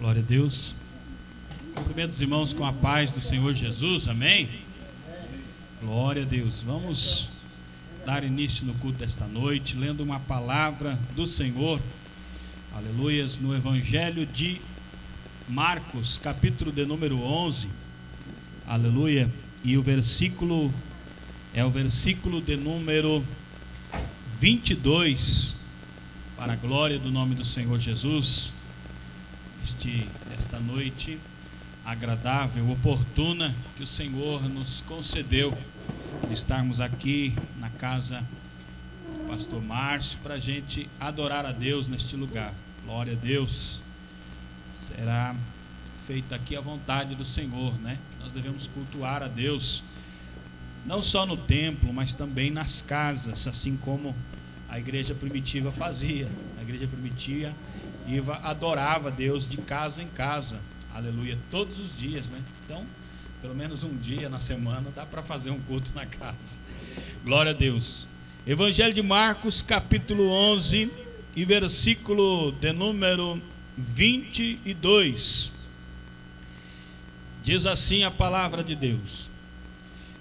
Glória a Deus. Cumprimento os irmãos com a paz do Senhor Jesus, amém? Glória a Deus. Vamos dar início no culto desta noite, lendo uma palavra do Senhor, aleluias, no Evangelho de Marcos, capítulo de número 11, aleluia, e o versículo é o versículo de número 22, para a glória do nome do Senhor Jesus. Esta noite agradável, oportuna, que o Senhor nos concedeu de estarmos aqui na casa do pastor Márcio, para a gente adorar a Deus neste lugar. Glória a Deus. Será feita aqui a vontade do Senhor, né? Nós devemos cultuar a Deus, não só no templo, mas também nas casas, assim como a igreja primitiva fazia. A igreja primitiva adorava a Deus de casa em casa, aleluia, todos os dias, né? Então, pelo menos um dia na semana dá para fazer um culto na casa. Glória a Deus. Evangelho de Marcos, capítulo 11 e versículo de número 22. Diz assim a palavra de Deus: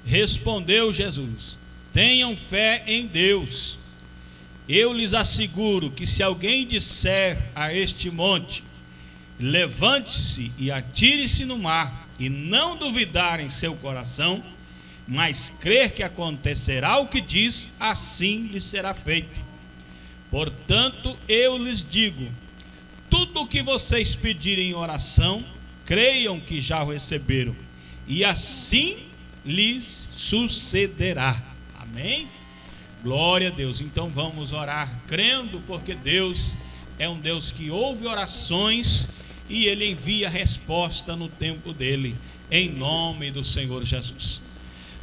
respondeu Jesus: tenham fé em Deus. Eu lhes asseguro que se alguém disser a este monte, levante-se e atire-se no mar, e não duvidar em seu coração, mas crer que acontecerá o que diz, assim lhe será feito. Portanto, eu lhes digo: tudo o que vocês pedirem em oração, creiam que já o receberam, e assim lhes sucederá. Amém? Glória a Deus. Então vamos orar crendo, porque Deus é um Deus que ouve orações e Ele envia resposta no tempo dele, em nome do Senhor Jesus.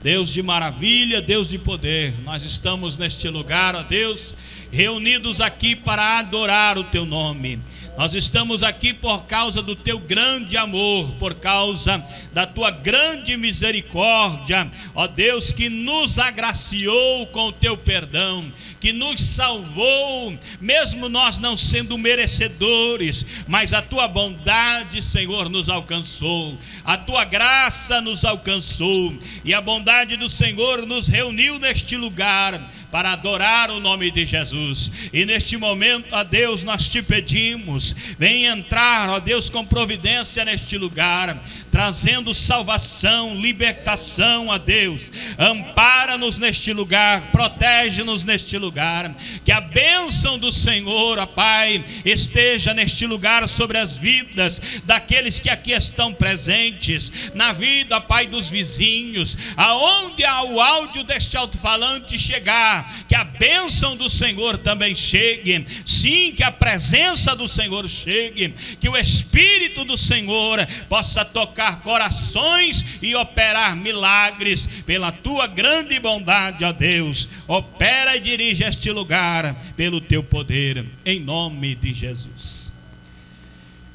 Deus de maravilha, Deus de poder, nós estamos neste lugar, ó Deus, reunidos aqui para adorar o Teu nome. Nós estamos aqui por causa do Teu grande amor, por causa da Tua grande misericórdia, ó Deus, que nos agraciou com o Teu perdão, que nos salvou, mesmo nós não sendo merecedores, mas a Tua bondade, Senhor, nos alcançou, a Tua graça nos alcançou, e a bondade do Senhor nos reuniu neste lugar para adorar o nome de Jesus. E neste momento, ó Deus, nós Te pedimos, vem entrar, ó Deus, com providência neste lugar, trazendo salvação, libertação, ó Deus. Ampara-nos neste lugar, protege-nos neste lugar, que a bênção do Senhor, ó Pai, esteja neste lugar sobre as vidas daqueles que aqui estão presentes, na vida, ó Pai, dos vizinhos, aonde o áudio deste alto-falante chegar, que a bênção do Senhor também chegue, sim, que a presença do Senhor chegue, que o Espírito do Senhor possa tocar corações e operar milagres pela Tua grande bondade, ó Deus. Opera e dirige este lugar pelo Teu poder, em nome de Jesus.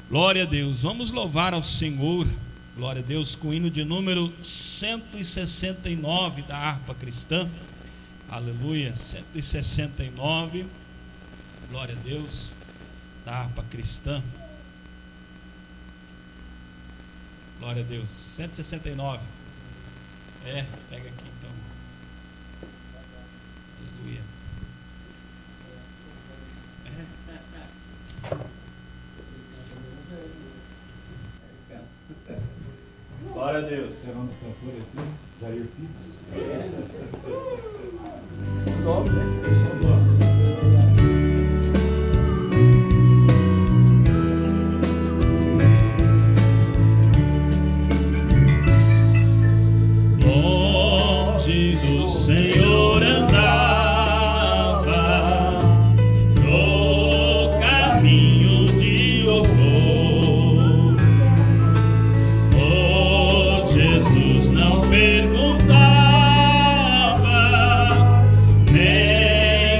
Glória a Deus. Vamos louvar ao Senhor, glória a Deus, com o hino de número 169 da harpa cristã. Aleluia, 169, glória a Deus, da harpa cristã. Glória a Deus, 169. Pega aqui então. Aleluia. Glória a Deus. Serão dos cantores aqui, Jair Filhos. Nome, né? Longe do Senhor andava, no caminho de horror. Oh, Jesus não perguntava, nem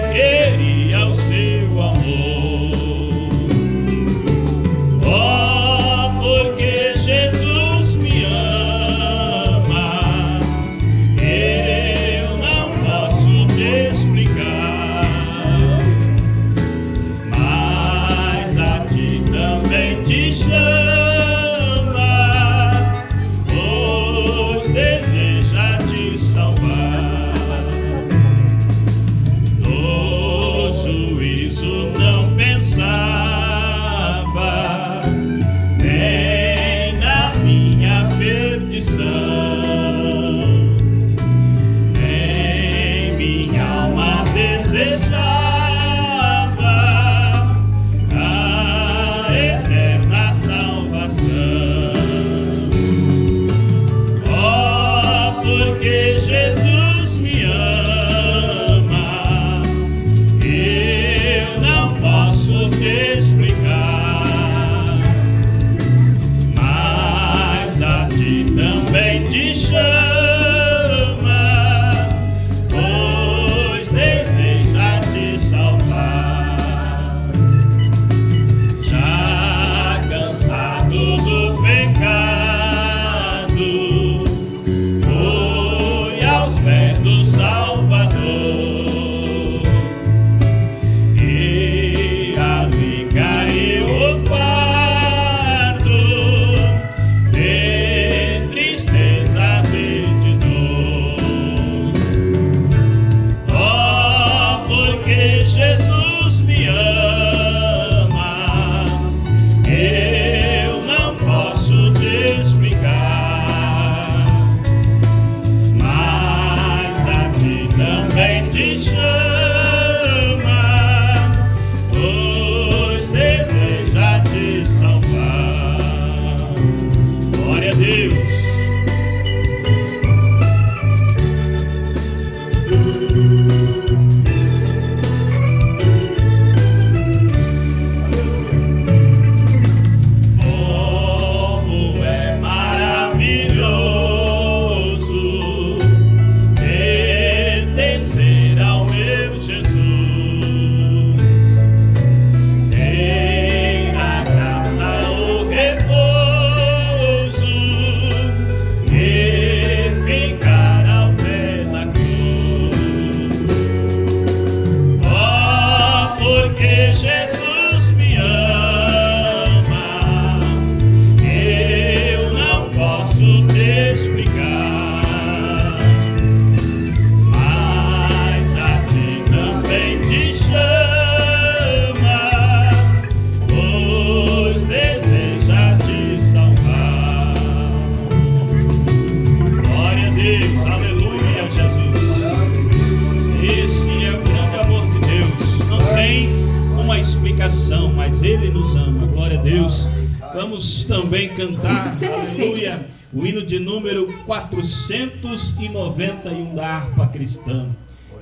vamos também cantar, aleluia, o hino de número 491 da harpa cristã.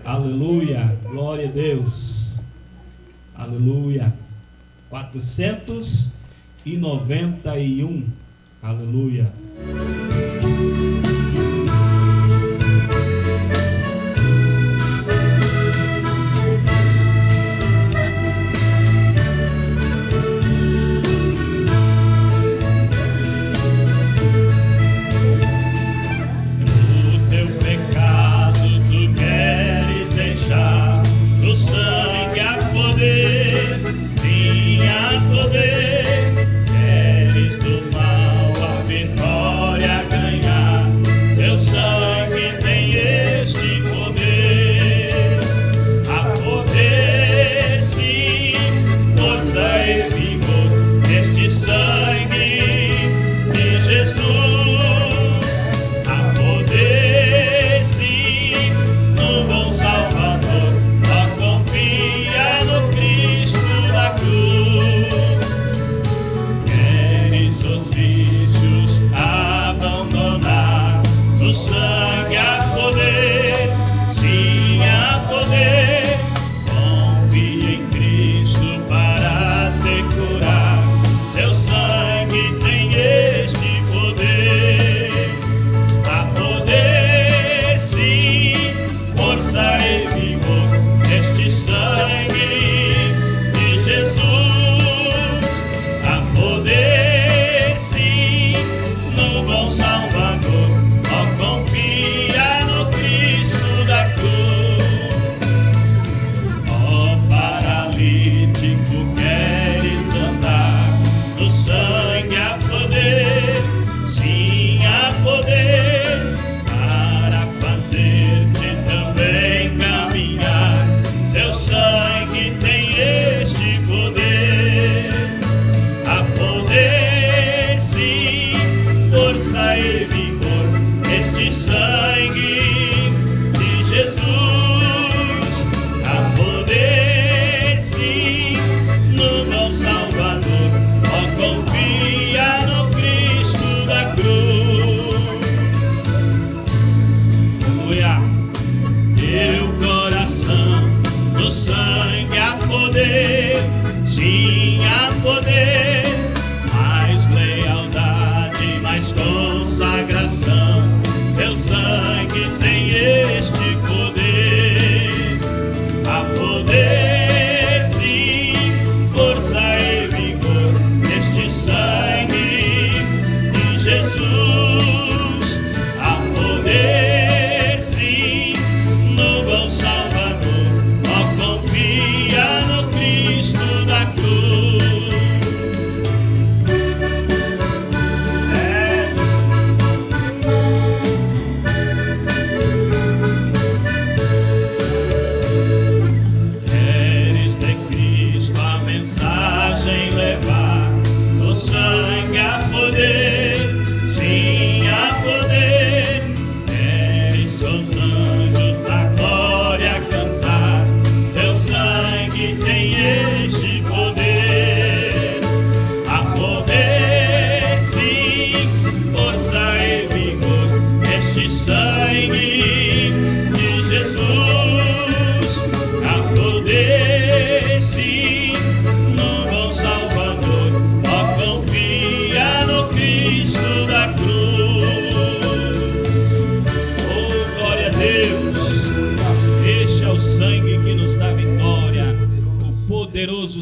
Aleluia, glória a Deus. Aleluia. 491. Aleluia.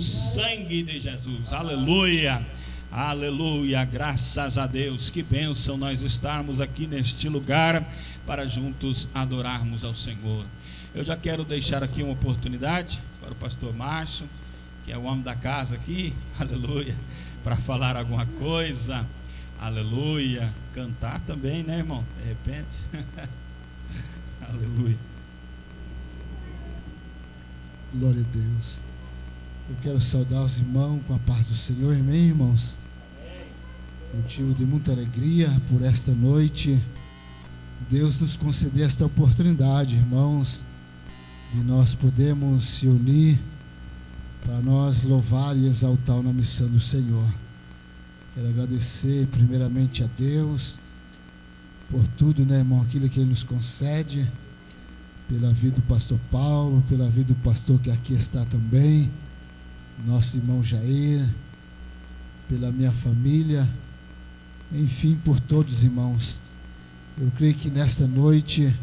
Sangue de Jesus, aleluia, aleluia, graças a Deus. Que bênção nós estarmos aqui neste lugar para juntos adorarmos ao Senhor. Eu já quero deixar aqui uma oportunidade para o pastor Márcio, que é o homem da casa aqui, aleluia, para falar alguma coisa, aleluia, cantar também, né, irmão, de repente, aleluia. Glória a Deus. Eu quero saudar os irmãos com a paz do Senhor, amém, irmãos? Motivo de muita alegria por esta noite, Deus nos conceder esta oportunidade, irmãos, de nós podermos se unir para nós louvar e exaltar o nome santo do Senhor. Quero agradecer primeiramente a Deus por tudo, né, irmão, aquilo que Ele nos concede, pela vida do pastor Paulo, pela vida do pastor que aqui está também, nosso irmão Jair, pela minha família, enfim, por todos, irmãos. Eu creio que nesta noite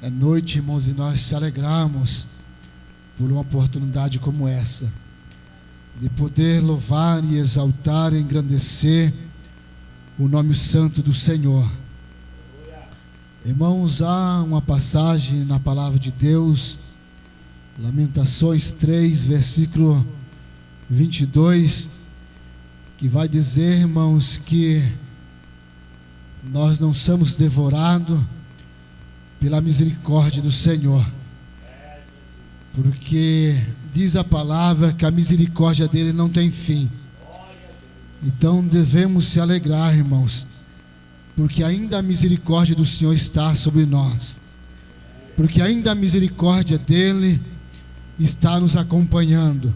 é noite, irmãos, e nós se alegramos por uma oportunidade como essa, de poder louvar e exaltar e engrandecer o nome santo do Senhor. Irmãos, há uma passagem na palavra de Deus, Lamentações 3, versículo 22, que vai dizer, irmãos, que nós não somos devorados pela misericórdia do Senhor, porque diz a palavra que a misericórdia dele não tem fim. Então devemos se alegrar, irmãos, porque ainda a misericórdia do Senhor está sobre nós, porque ainda a misericórdia dele está nos acompanhando.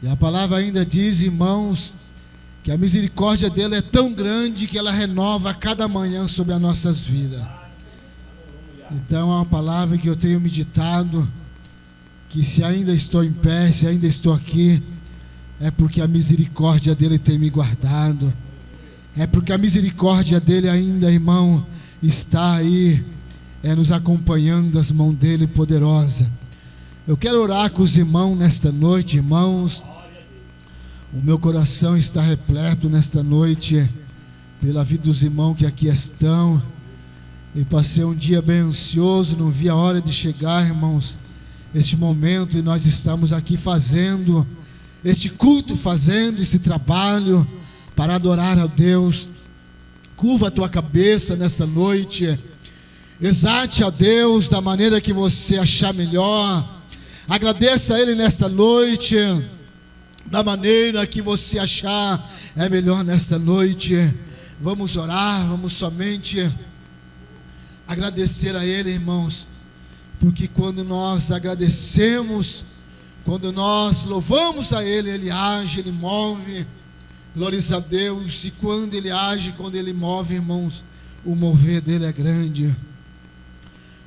E a palavra ainda diz, irmãos, que a misericórdia dele é tão grande que ela renova a cada manhã sobre as nossas vidas. Então é uma palavra que eu tenho meditado, que se ainda estou em pé, se ainda estou aqui, é porque a misericórdia dele tem me guardado, é porque a misericórdia dele ainda, irmão, está aí, nos acompanhando, as mãos dele poderosa. Eu quero orar com os irmãos nesta noite, irmãos. O meu coração está repleto nesta noite pela vida dos irmãos que aqui estão. E passei um dia bem ansioso, não vi a hora de chegar, irmãos, este momento, e nós estamos aqui fazendo este culto, fazendo esse trabalho para adorar a Deus. Curva a tua cabeça nesta noite, exalte a Deus da maneira que você achar melhor, agradeça a Ele nesta noite da maneira que você achar melhor nesta noite. Vamos orar, vamos somente agradecer a Ele, irmãos, porque quando nós agradecemos, quando nós louvamos a Ele, Ele age, Ele move, glórias a Deus. E quando Ele age, quando Ele move, irmãos, o mover dEle é grande.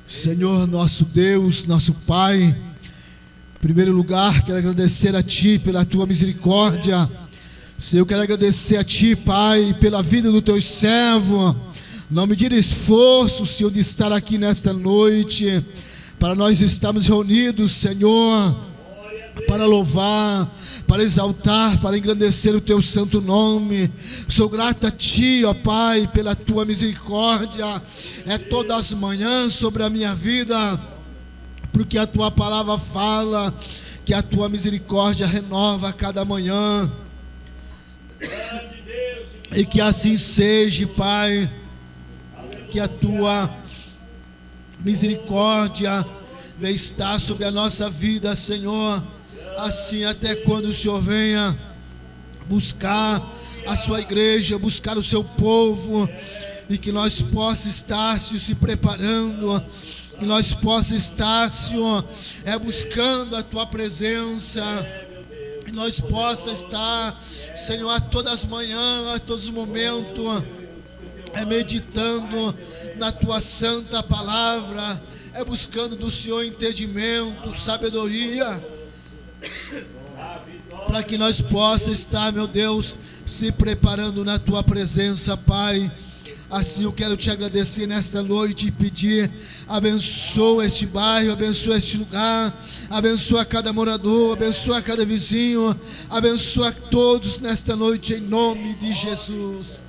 Senhor, nosso Deus, nosso Pai, em primeiro lugar, quero agradecer a Ti pela Tua misericórdia. Senhor, eu quero agradecer a Ti, Pai, pela vida do Teu servo. Não medida esforço, Senhor, de estar aqui nesta noite, para nós estarmos reunidos, Senhor, para louvar, para exaltar, para engrandecer o Teu santo nome. Sou grato a Ti, ó Pai, pela Tua misericórdia, todas as manhãs sobre a minha vida, porque a Tua palavra fala que a Tua misericórdia renova a cada manhã, e que assim seja, Pai, que a Tua misericórdia venha estar sobre a nossa vida, Senhor, assim até quando o Senhor venha buscar a Sua igreja, buscar o Seu povo, e que nós possamos estar, Senhor, se preparando, que nós possamos estar, Senhor, buscando a Tua presença, que nós possamos estar, Senhor, a todas as manhãs, a todos os momentos, meditando na Tua santa palavra, buscando do Senhor entendimento, sabedoria, para que nós possamos estar, meu Deus, se preparando na Tua presença, Pai. Assim eu quero Te agradecer nesta noite e pedir: abençoa este bairro, abençoa este lugar, abençoa cada morador, abençoa cada vizinho, abençoa todos nesta noite, em nome de Jesus.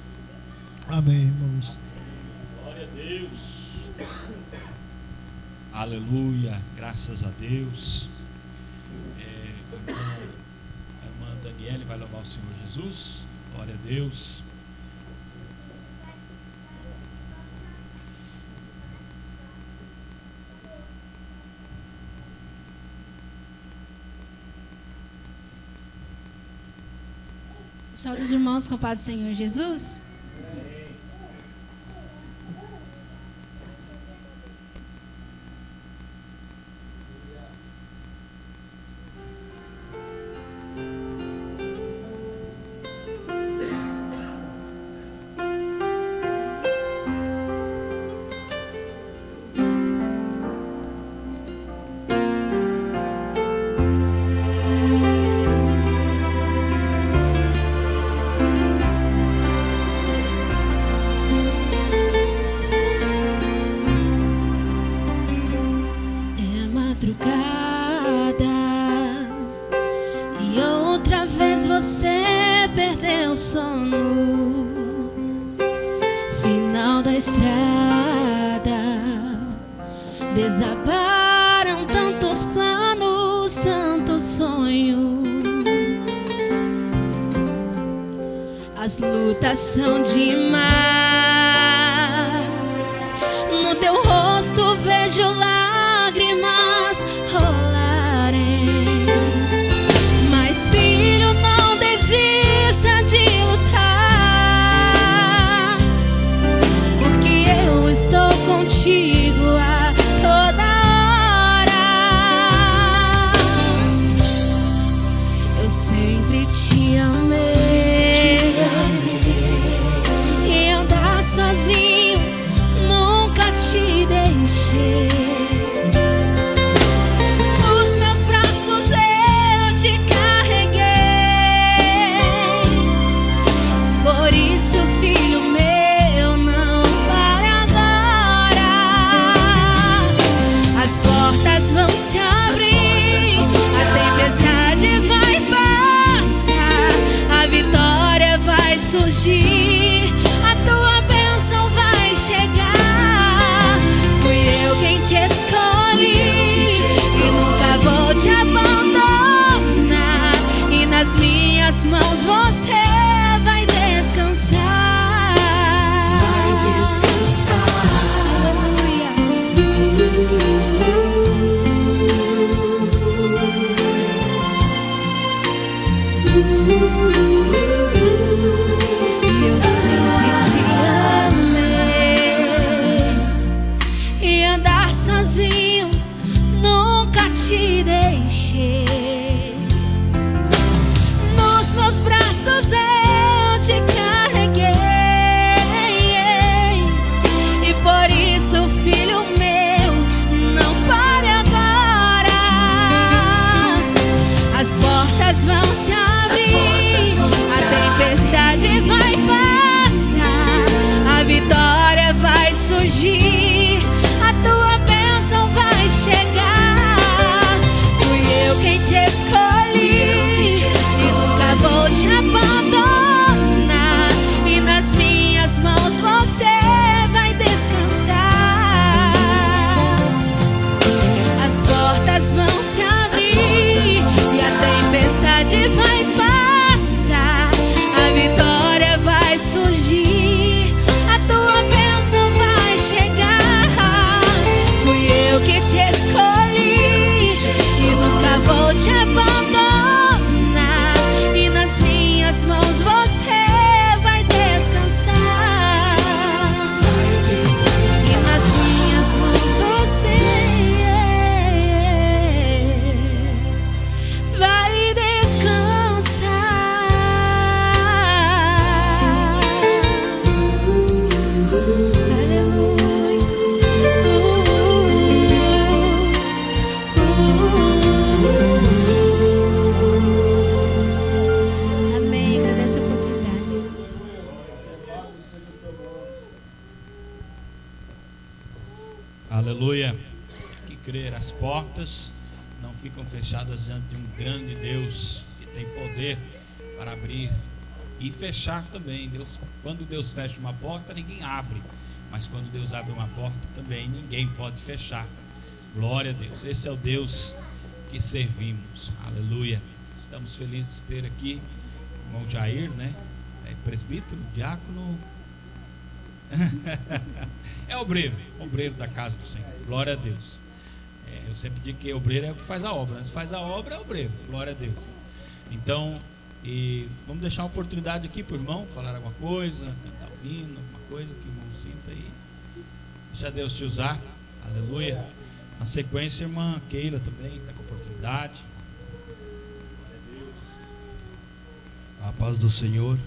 Amém, irmãos. Glória a Deus. Aleluia, graças a Deus. A irmã Daniele vai louvar o Senhor Jesus. Glória a Deus. Saúde os irmãos com a paz do Senhor Jesus. sono, final da estrada, desabaram tantos planos, tantos sonhos. As lutas são demais, no teu rosto vejo lágrimas rolarem. Mas filho, não desista de lutar, porque eu estou contigo a toda hora. Eu sempre te amei, e andar sozinho nunca te deixei. Nos meus braços eu te carreguei, por isso, filho meu, não para agora. As portas vão se abrir, a tempestade vai passar, a vitória vai surgir, a tua bênção vai chegar. Fui eu quem te escolhi e nunca vou te abandonar, e nas minhas mãos você vai descansar. Vai descansar. Eu sempre te amei, e andar sozinho nunca te deixei. Nos meus braços eu te carreguei, e por isso, filho meu, não pare agora. As portas vão se abrir, a tempestade vai passar, a vitória vai surgir, a tua bênção vai chegar. Fui eu quem te escolhi e nunca vou te abandonar, e nas minhas mãos você vai descansar. As portas vão se abrir e a tempestade vai passar, a vitória vai surgir, a tua bênção vai chegar. Fui eu que te escolhi e nunca vou te abandonar, e nas minhas mãos você vai descansar. E nas minhas mãos você vai descansar. Amém. Agradeço a oportunidade. Aleluia. Que crer, as portas não ficam fechadas diante de um grande Deus que tem poder para abrir e fechar também. Quando Deus fecha uma porta, ninguém abre, mas quando Deus abre uma porta também, ninguém pode fechar. Glória a Deus. Esse é o Deus que servimos. Aleluia. Estamos felizes de ter aqui o irmão Jair, né? É presbítero, diácono. É obreiro da casa do Senhor. Glória a Deus. Eu sempre digo que obreiro é o que faz a obra, né? Se faz a obra é obreiro. Glória a Deus. Então, vamos deixar uma oportunidade aqui para o irmão falar alguma coisa, cantar um hino, alguma coisa que o irmão sinta aí. Deixa Deus te usar. Aleluia. Na sequência, a irmã Keila também está com oportunidade. A paz do Senhor.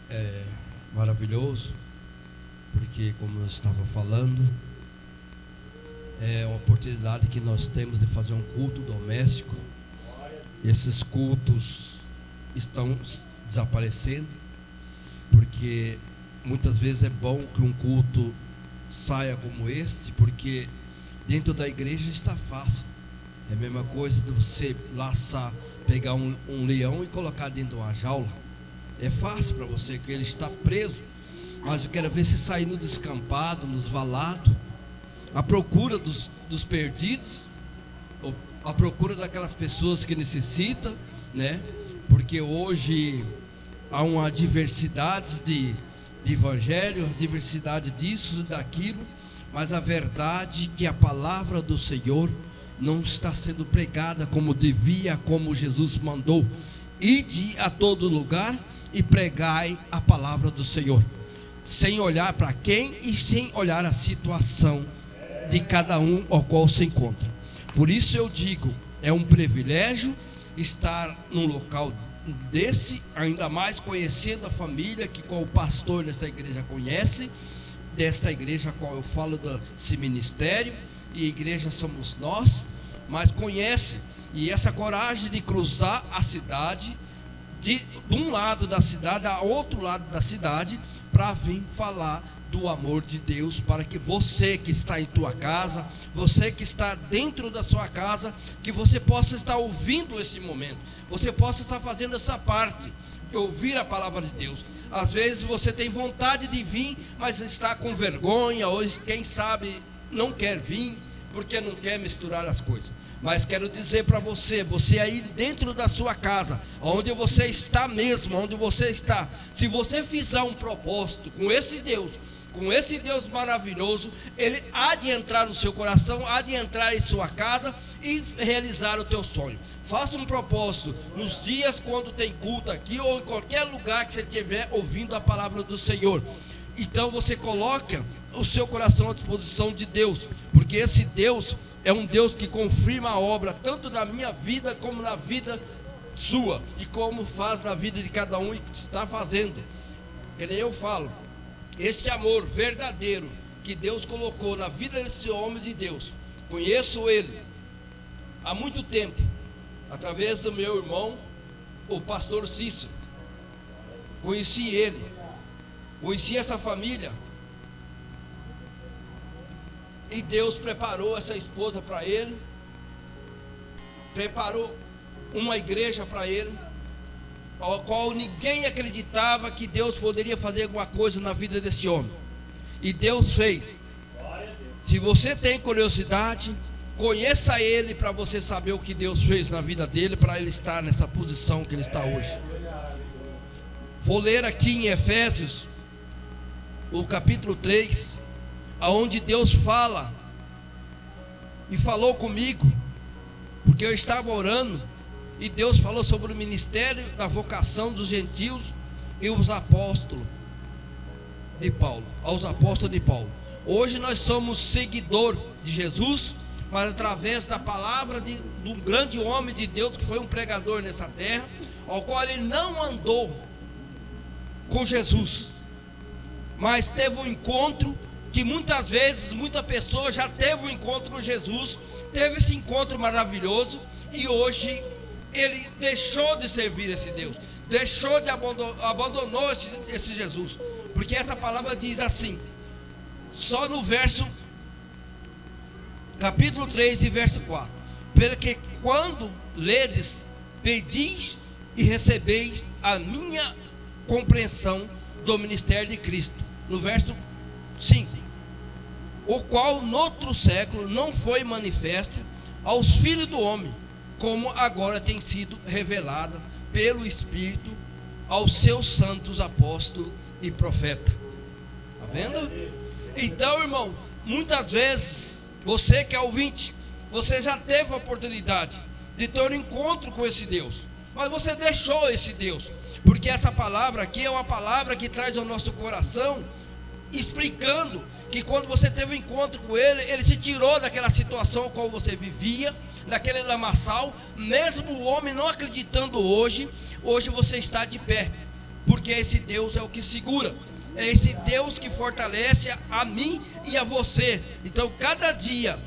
É maravilhoso, porque, como eu estava falando, é uma oportunidade que nós temos de fazer um culto doméstico. Esses cultos estão desaparecendo, porque muitas vezes é bom que um culto saia como este, porque dentro da igreja está fácil. É a mesma coisa de você laçar pegar um leão e colocar dentro de uma jaula. É fácil para você, que ele está preso. Mas eu quero ver você sair no descampado, nos valados, à procura dos perdidos, à procura daquelas pessoas que necessitam, né? Porque hoje há uma diversidade de evangelho, diversidade disso, daquilo, mas a verdade é que a palavra do Senhor não está sendo pregada como devia, como Jesus mandou. Ide a todo lugar e pregai a palavra do Senhor, sem olhar para quem e sem olhar a situação de cada um ao qual se encontra. Por isso eu digo, é um privilégio estar num local desse, ainda mais conhecendo a família que qual o pastor dessa igreja conhece, desta igreja a qual eu falo desse ministério, e igreja somos nós, mas conhece, e essa coragem de cruzar a cidade, de um lado da cidade a outro lado da cidade, para vir falar do amor de Deus, para que você que está em tua casa, você que está dentro da sua casa, que você possa estar ouvindo esse momento, você possa estar fazendo essa parte, ouvir a palavra de Deus. Às vezes você tem vontade de vir, mas está com vergonha, ou quem sabe não quer vir, porque não quer misturar as coisas. Mas quero dizer para você, você aí dentro da sua casa, onde você está mesmo, onde você está, se você fizer um propósito com esse Deus maravilhoso, Ele há de entrar no seu coração, há de entrar em sua casa e realizar o teu sonho. Faça um propósito nos dias quando tem culto aqui, ou em qualquer lugar que você estiver ouvindo a palavra do Senhor. Então você coloca o seu coração à disposição de Deus, porque esse Deus é um Deus que confirma a obra, tanto na minha vida como na vida sua, e como faz na vida de cada um e está fazendo. Que nem eu falo, este amor verdadeiro que Deus colocou na vida desse homem de Deus, conheço ele há muito tempo, através do meu irmão, o pastor Cícero. Conheci ele, conheci essa família, e Deus preparou essa esposa para ele, preparou uma igreja para ele, ao qual ninguém acreditava que Deus poderia fazer alguma coisa na vida desse homem, e Deus fez. Se você tem curiosidade, conheça ele, para você saber o que Deus fez na vida dele, para ele estar nessa posição que ele está hoje. Vou ler aqui em Efésios, o capítulo 3, aonde Deus fala, e falou comigo, porque eu estava orando, e Deus falou sobre o ministério da vocação dos gentios e os apóstolos de Paulo, aos apóstolos de Paulo. Hoje nós somos seguidor de Jesus, mas através da palavra de um grande homem de Deus, que foi um pregador nessa terra, ao qual ele não andou com Jesus, mas teve um encontro, que muitas vezes, muita pessoa já teve um encontro com Jesus, teve esse encontro maravilhoso, e hoje ele deixou de servir esse Deus, deixou de abandonou esse Jesus, porque essa palavra diz assim, só no verso, capítulo 3 e verso 4, porque quando ledes, pedis e recebeis a minha compreensão do ministério de Cristo, no verso 5, o qual noutro século não foi manifesto aos filhos do homem, como agora tem sido revelada pelo Espírito aos seus santos apóstolos e profetas. Está vendo? Então, irmão, muitas vezes, você que é ouvinte, você já teve a oportunidade de ter um encontro com esse Deus, mas você deixou esse Deus, porque essa palavra aqui é uma palavra que traz ao nosso coração, explicando que quando você teve um encontro com ele, ele se tirou daquela situação com qual você vivia, daquele lamaçal. Mesmo o homem não acreditando hoje você está de pé, porque esse Deus é o que segura, é esse Deus que fortalece a mim e a você. Então cada dia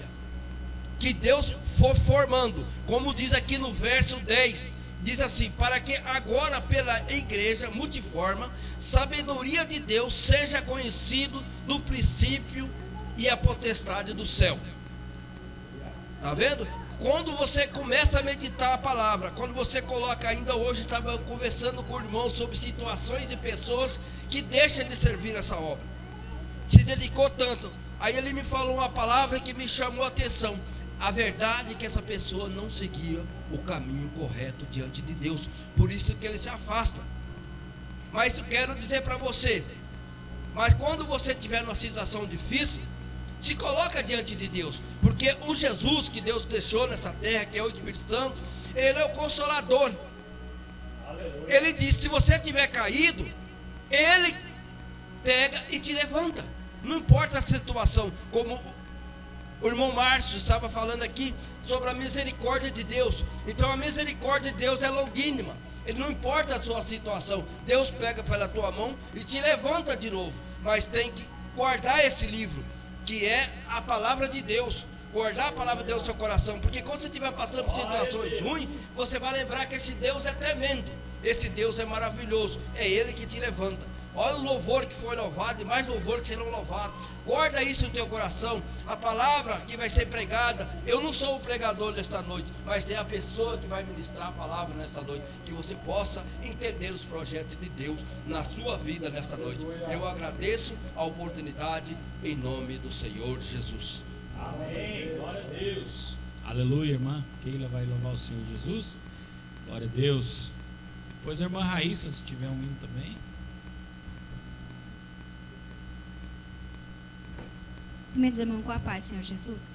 que Deus for formando, como diz aqui no verso 10, diz assim, para que agora pela igreja multiforma, sabedoria de Deus seja conhecido do princípio e a potestade do céu. Está vendo? quando você começa a meditar a palavra, quando você coloca, ainda hoje estava conversando com o irmão sobre situações de pessoas que deixam de servir essa obra, se dedicou tanto. Aí ele me falou uma palavra que me chamou a atenção. A verdade é que essa pessoa não seguia o caminho correto diante de Deus, por isso que ele se afasta. Mas eu quero dizer para você, mas quando você estiver numa situação difícil, se coloca diante de Deus, porque o Jesus que Deus deixou nessa terra, que é o Espírito Santo, ele é o Consolador. Ele disse: se você tiver caído, ele pega e te levanta, não importa a situação. Como o irmão Márcio estava falando aqui sobre a misericórdia de Deus. Então a misericórdia de Deus é longínima. Ele não importa a sua situação, Deus pega pela tua mão e te levanta de novo. Mas tem que guardar esse livro, que é a palavra de Deus. Guardar a palavra de Deus no seu coração, porque quando você estiver passando por situações ruins, você vai lembrar que esse Deus é tremendo, esse Deus é maravilhoso, é Ele que te levanta. Olha o louvor que foi louvado e mais louvor que serão louvados. Guarda isso no teu coração. A palavra que vai ser pregada, eu não sou o pregador desta noite, mas tem a pessoa que vai ministrar a palavra nesta noite, que você possa entender os projetos de Deus na sua vida nesta noite. Eu agradeço a oportunidade em nome do Senhor Jesus. Amém, glória a Deus. Aleluia, irmã Keila vai louvar o Senhor Jesus. Glória a Deus. Depois a irmã Raíssa, se tiver um hino também. Meus irmãos, com a paz, Senhor Jesus.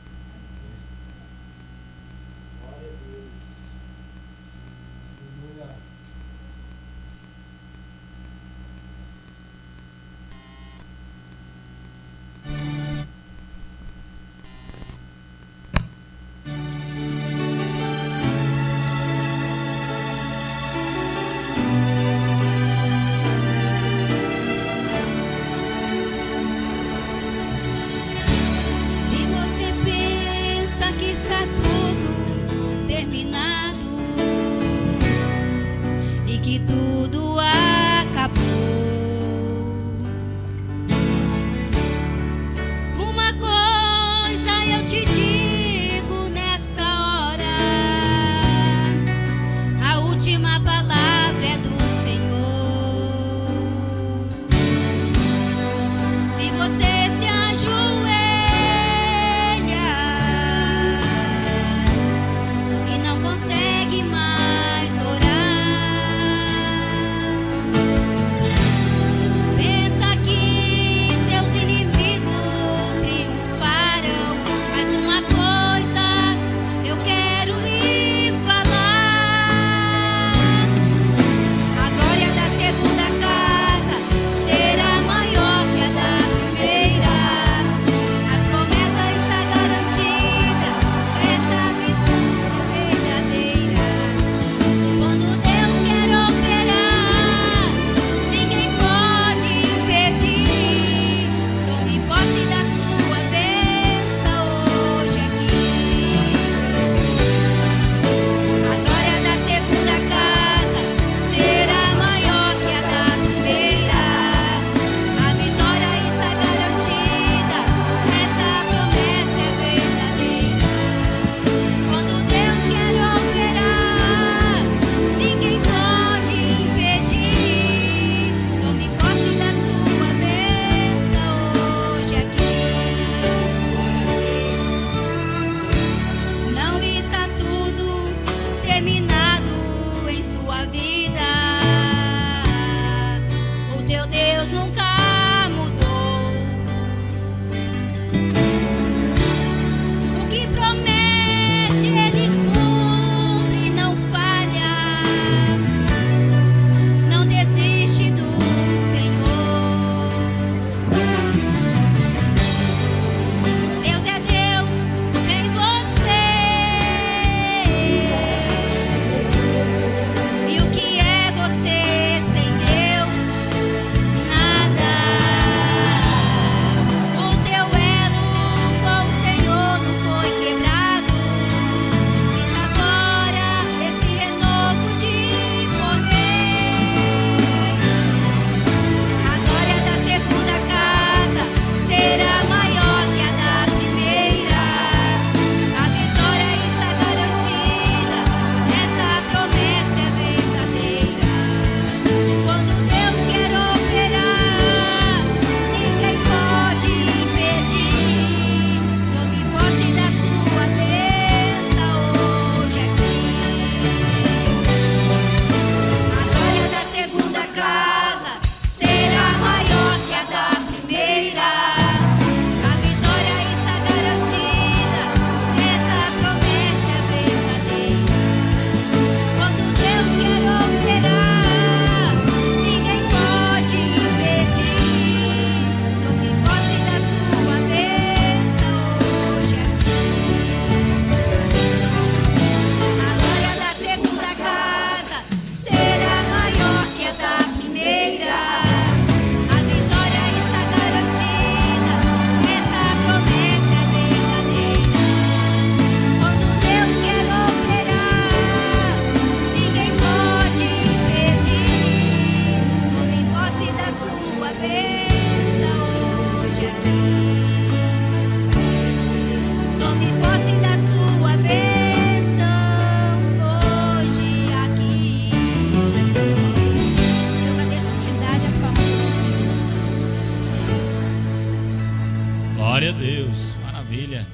Glória a Deus. Maravilha.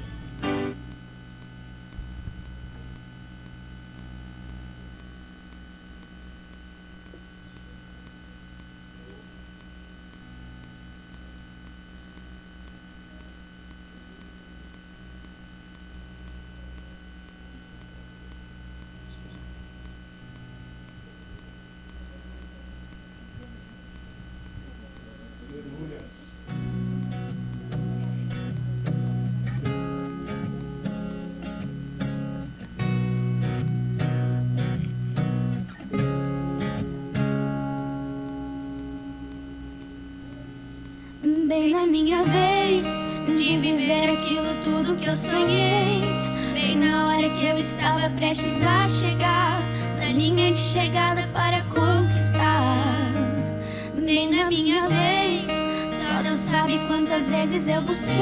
Bem na minha vez de viver aquilo tudo que eu sonhei, bem na hora que eu estava prestes a chegar na linha de chegada para conquistar. Bem na minha vez, só Deus sabe quantas vezes eu busquei,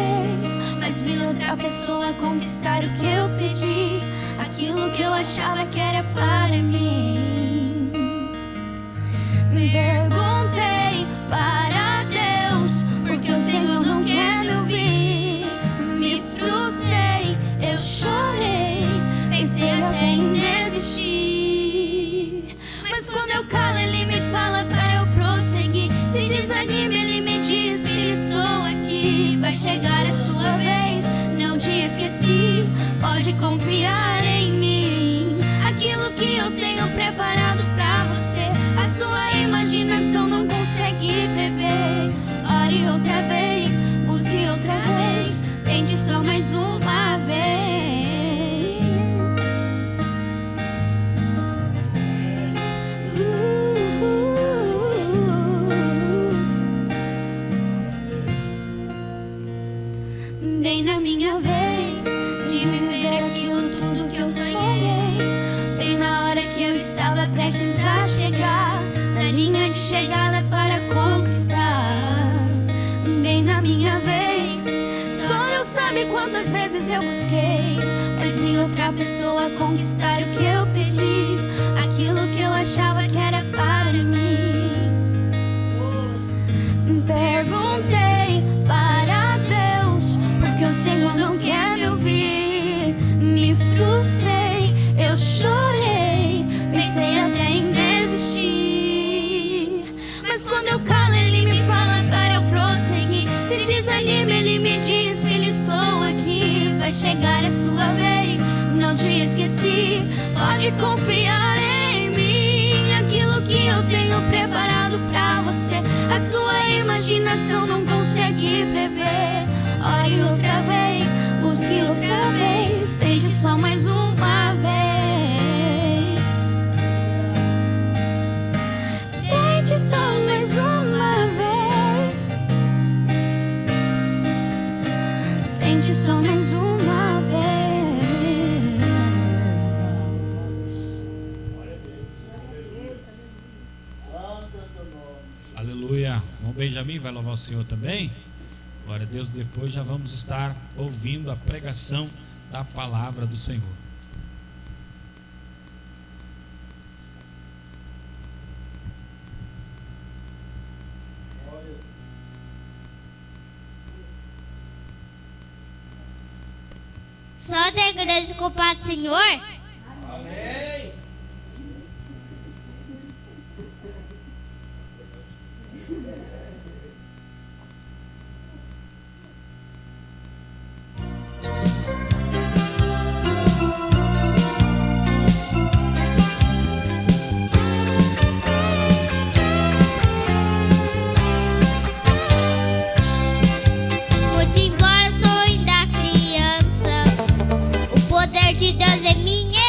mas vi outra pessoa conquistar o que eu pedi, aquilo que eu achava que era para mim. Me perguntei para Deus, porque o Senhor não quer me ouvir. Me frustrei, eu chorei, pensei até em desistir. Mas quando eu calo, Ele me fala para eu prosseguir. Se desanime, Ele me diz, filho, estou aqui. Vai chegar a sua vez, não te esqueci. Pode confiar em mim. Aquilo que eu tenho preparado pra você, a sua imaginação não consegue prever. Ore outra vez, busque outra vez, tente só mais uma vez. Bem na minha vez de viver aquilo tudo que eu sonhei, bem na hora que eu estava prestes a chegar na linha de chegada para conquistar. Bem na minha vez, só Deus sabe quantas vezes eu busquei, mas vi outra pessoa conquistar o que eu pedi, aquilo que eu achava que era para mim. Perguntei para Deus, porque o Senhor não quer me ouvir. Me frustrei, eu chorei, pensei até em desistir. Mas quando eu calo, Ele me fala para eu prosseguir. Se desanime, Ele me diz, filho, estou aqui. Vai chegar a sua vez, não te esqueci. Pode confiar em mim. Aquilo que eu tenho preparado pra você, a sua imaginação não consegue prever. Ore outra vez, busque outra vez, tente só mais uma vez. Tente só mais uma vez. Tente só mais uma vez. Aleluia. O Benjamin vai louvar o Senhor também. Glória a Deus. Depois já vamos estar ouvindo a pregação da palavra do Senhor. Só da igreja com o Pai do Senhor. Amém. Muito embora sou ainda criança, o poder de Deus é minha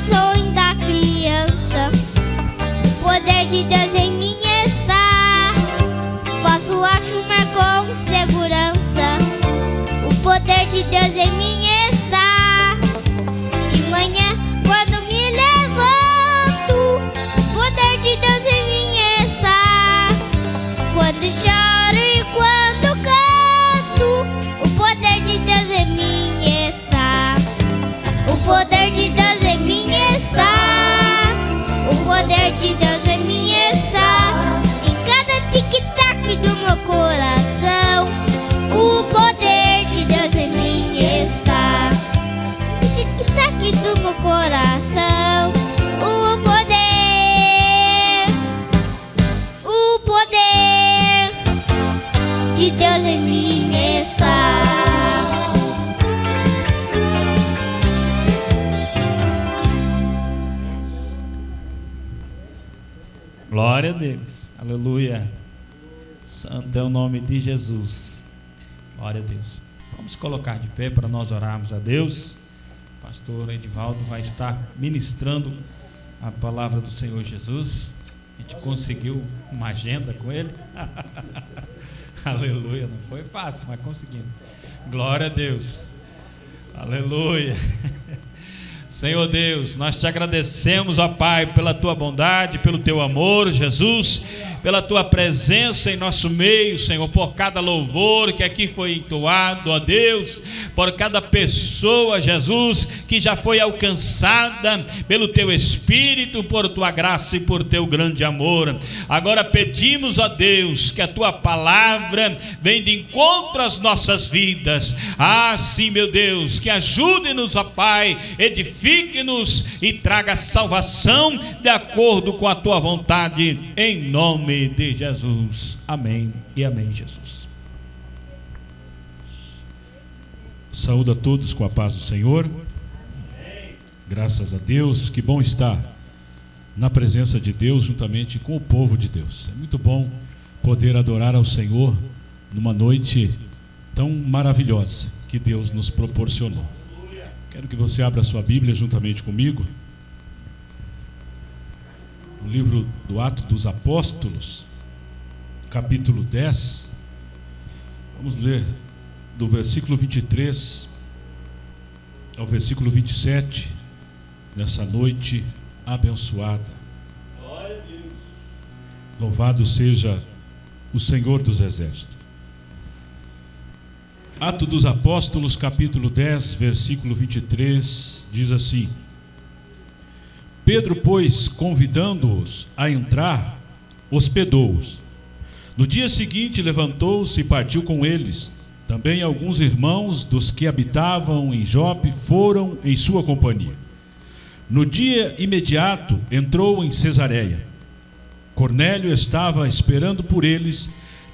sou ainda criança, o poder de Deus em mim está. Posso afirmar com segurança, o poder de Deus em mim está. De manhã, quando me levanto, o poder de Deus em mim está. Quando choro e quando canto, o poder de Deus em mim está. O poder de Deus em mim está. O poder de Deus em mim está. Em cada tic-tac do meu coração, o poder de Deus em mim está. No tic-tac do meu coração, o poder de Deus em mim está. Glória a Deus. Aleluia. Santo é o nome de Jesus. Glória a Deus. Vamos colocar de pé para nós orarmos a Deus. O pastor Edivaldo vai estar ministrando a palavra do Senhor Jesus. A gente conseguiu uma agenda com ele. Aleluia. Não foi fácil, mas conseguimos. Glória a Deus. Aleluia. Senhor Deus, nós te agradecemos, ó Pai, pela tua bondade, pelo teu amor, Jesus, pela tua presença em nosso meio, Senhor, por cada louvor que aqui foi entoado, ó Deus, por cada pessoa, Jesus, que já foi alcançada pelo teu Espírito, por tua graça e por teu grande amor. Agora pedimos, ó Deus, que a tua palavra venha de encontro às nossas vidas. Ah, sim, meu Deus, que ajude-nos, ó Pai, edifique-nos e traga salvação de acordo com a tua vontade, em nome de Jesus. Amém e amém, Jesus. Saúdo a todos com a paz do Senhor. Graças a Deus, que bom estar na presença de Deus juntamente com o povo de Deus. É muito bom poder adorar ao Senhor numa noite tão maravilhosa que Deus nos proporcionou. Quero que você abra a sua Bíblia juntamente comigo no livro do Atos dos Apóstolos, capítulo 10. Vamos ler do versículo 23 ao versículo 27, nessa noite abençoada. Louvado seja o Senhor dos Exércitos. Atos dos Apóstolos, capítulo 10, versículo 23, diz assim: Pedro, pois, convidando-os a entrar, hospedou-os. No dia seguinte levantou-se e partiu com eles. Também alguns irmãos dos que habitavam em Jope foram em sua companhia. No dia imediato entrou em Cesareia. Cornélio estava esperando por eles,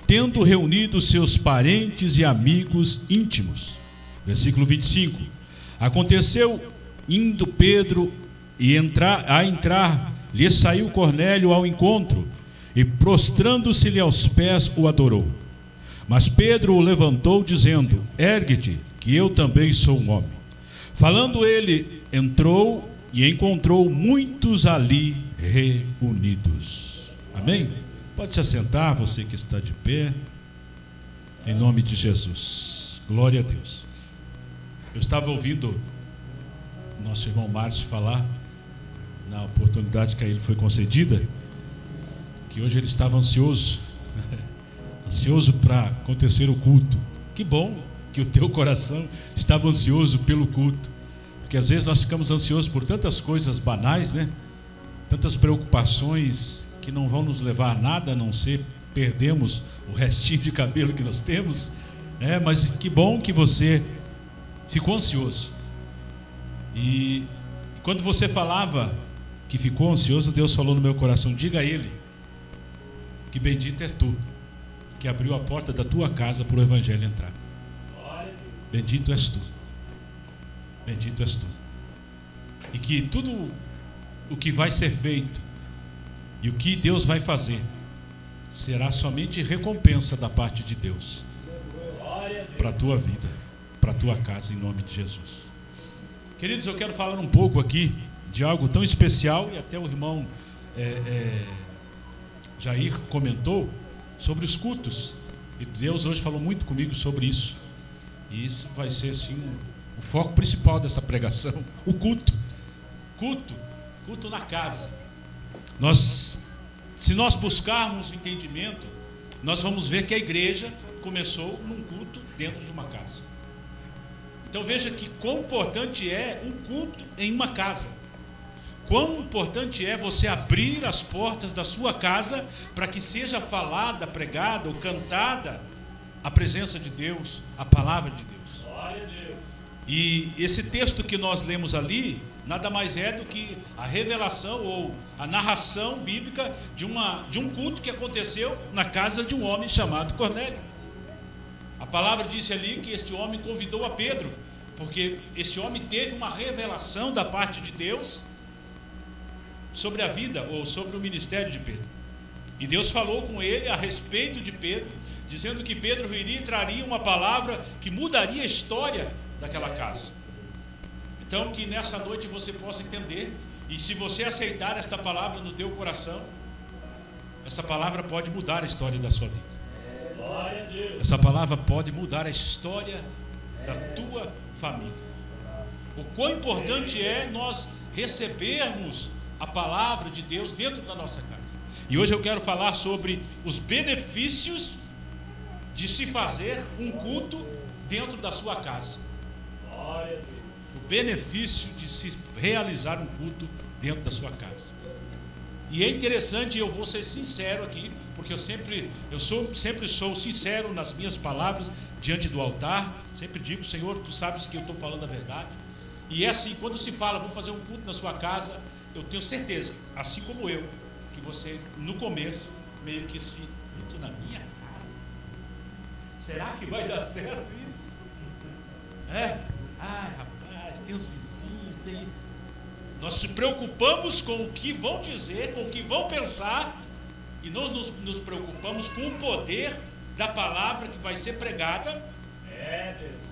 tendo reunido seus parentes e amigos íntimos. Versículo 25. Aconteceu, indo Pedro a entrar, lhe saiu Cornélio ao encontro, e prostrando-se-lhe aos pés o adorou. Mas Pedro o levantou, dizendo: Ergue-te, que eu também sou um homem. Falando ele, entrou e encontrou muitos ali reunidos. Amém? Pode se assentar, você que está de pé, em nome de Jesus. Glória a Deus. Eu estava ouvindo o nosso irmão Márcio falar, na oportunidade que a ele foi concedida, que hoje ele estava ansioso para acontecer o culto. Que bom que o teu coração estava ansioso pelo culto, porque às vezes nós ficamos ansiosos por tantas coisas banais, né? Tantas preocupações que não vão nos levar a nada, a não ser perdemos o restinho de cabelo que nós temos, mas que bom que você ficou ansioso. E quando você falava que ficou ansioso, Deus falou no meu coração: diga a ele que bendito é tu, que abriu a porta da tua casa para o Evangelho entrar. Bendito és tu, bendito és tu. E que tudo o que vai ser feito e o que Deus vai fazer será somente recompensa da parte de Deus para a tua vida, para a tua casa, em nome de Jesus. Queridos, eu quero falar um pouco aqui de algo tão especial, e até o irmão Jair comentou sobre os cultos. E Deus hoje falou muito comigo sobre isso. E isso vai ser assim o foco principal dessa pregação, o culto. Culto na casa. Se nós buscarmos o entendimento, nós vamos ver que a igreja começou num culto dentro de uma casa. Então veja que quão importante é um culto em uma casa. Quão importante é você abrir as portas da sua casa para que seja falada, pregada ou cantada a presença de Deus, a palavra de Deus. Glória a Deus. E esse texto que nós lemos ali, nada mais é do que a revelação ou a narração bíblica de um culto que aconteceu na casa de um homem chamado Cornélio. A palavra disse ali que este homem convidou a Pedro, porque este homem teve uma revelação da parte de Deus sobre a vida ou sobre o ministério de Pedro. E Deus falou com ele a respeito de Pedro, dizendo que Pedro viria e traria uma palavra que mudaria a história daquela casa. Então que nessa noite você possa entender, e se você aceitar esta palavra no teu coração, essa palavra pode mudar a história da sua vida. Glória a Deus. Essa palavra pode mudar a história da tua família. O quão importante é nós recebermos a palavra de Deus dentro da nossa casa. E hoje eu quero falar sobre os benefícios de se fazer um culto dentro da sua casa. Glória a Deus. O benefício de se realizar um culto dentro da sua casa. E é interessante, eu vou ser sincero aqui, porque eu sempre sou sincero nas minhas palavras diante do altar. Sempre digo: Senhor, tu sabes que eu estou falando a verdade. E é assim, quando se fala, vou fazer um culto na sua casa, eu tenho certeza, assim como eu, que você no começo meio que se culto na minha casa. Será que vai dar certo isso? Ai, rapaz, tem uns vizinhos, Nós se preocupamos com o que vão dizer, com o que vão pensar, e nós nos preocupamos com o poder da palavra que vai ser pregada,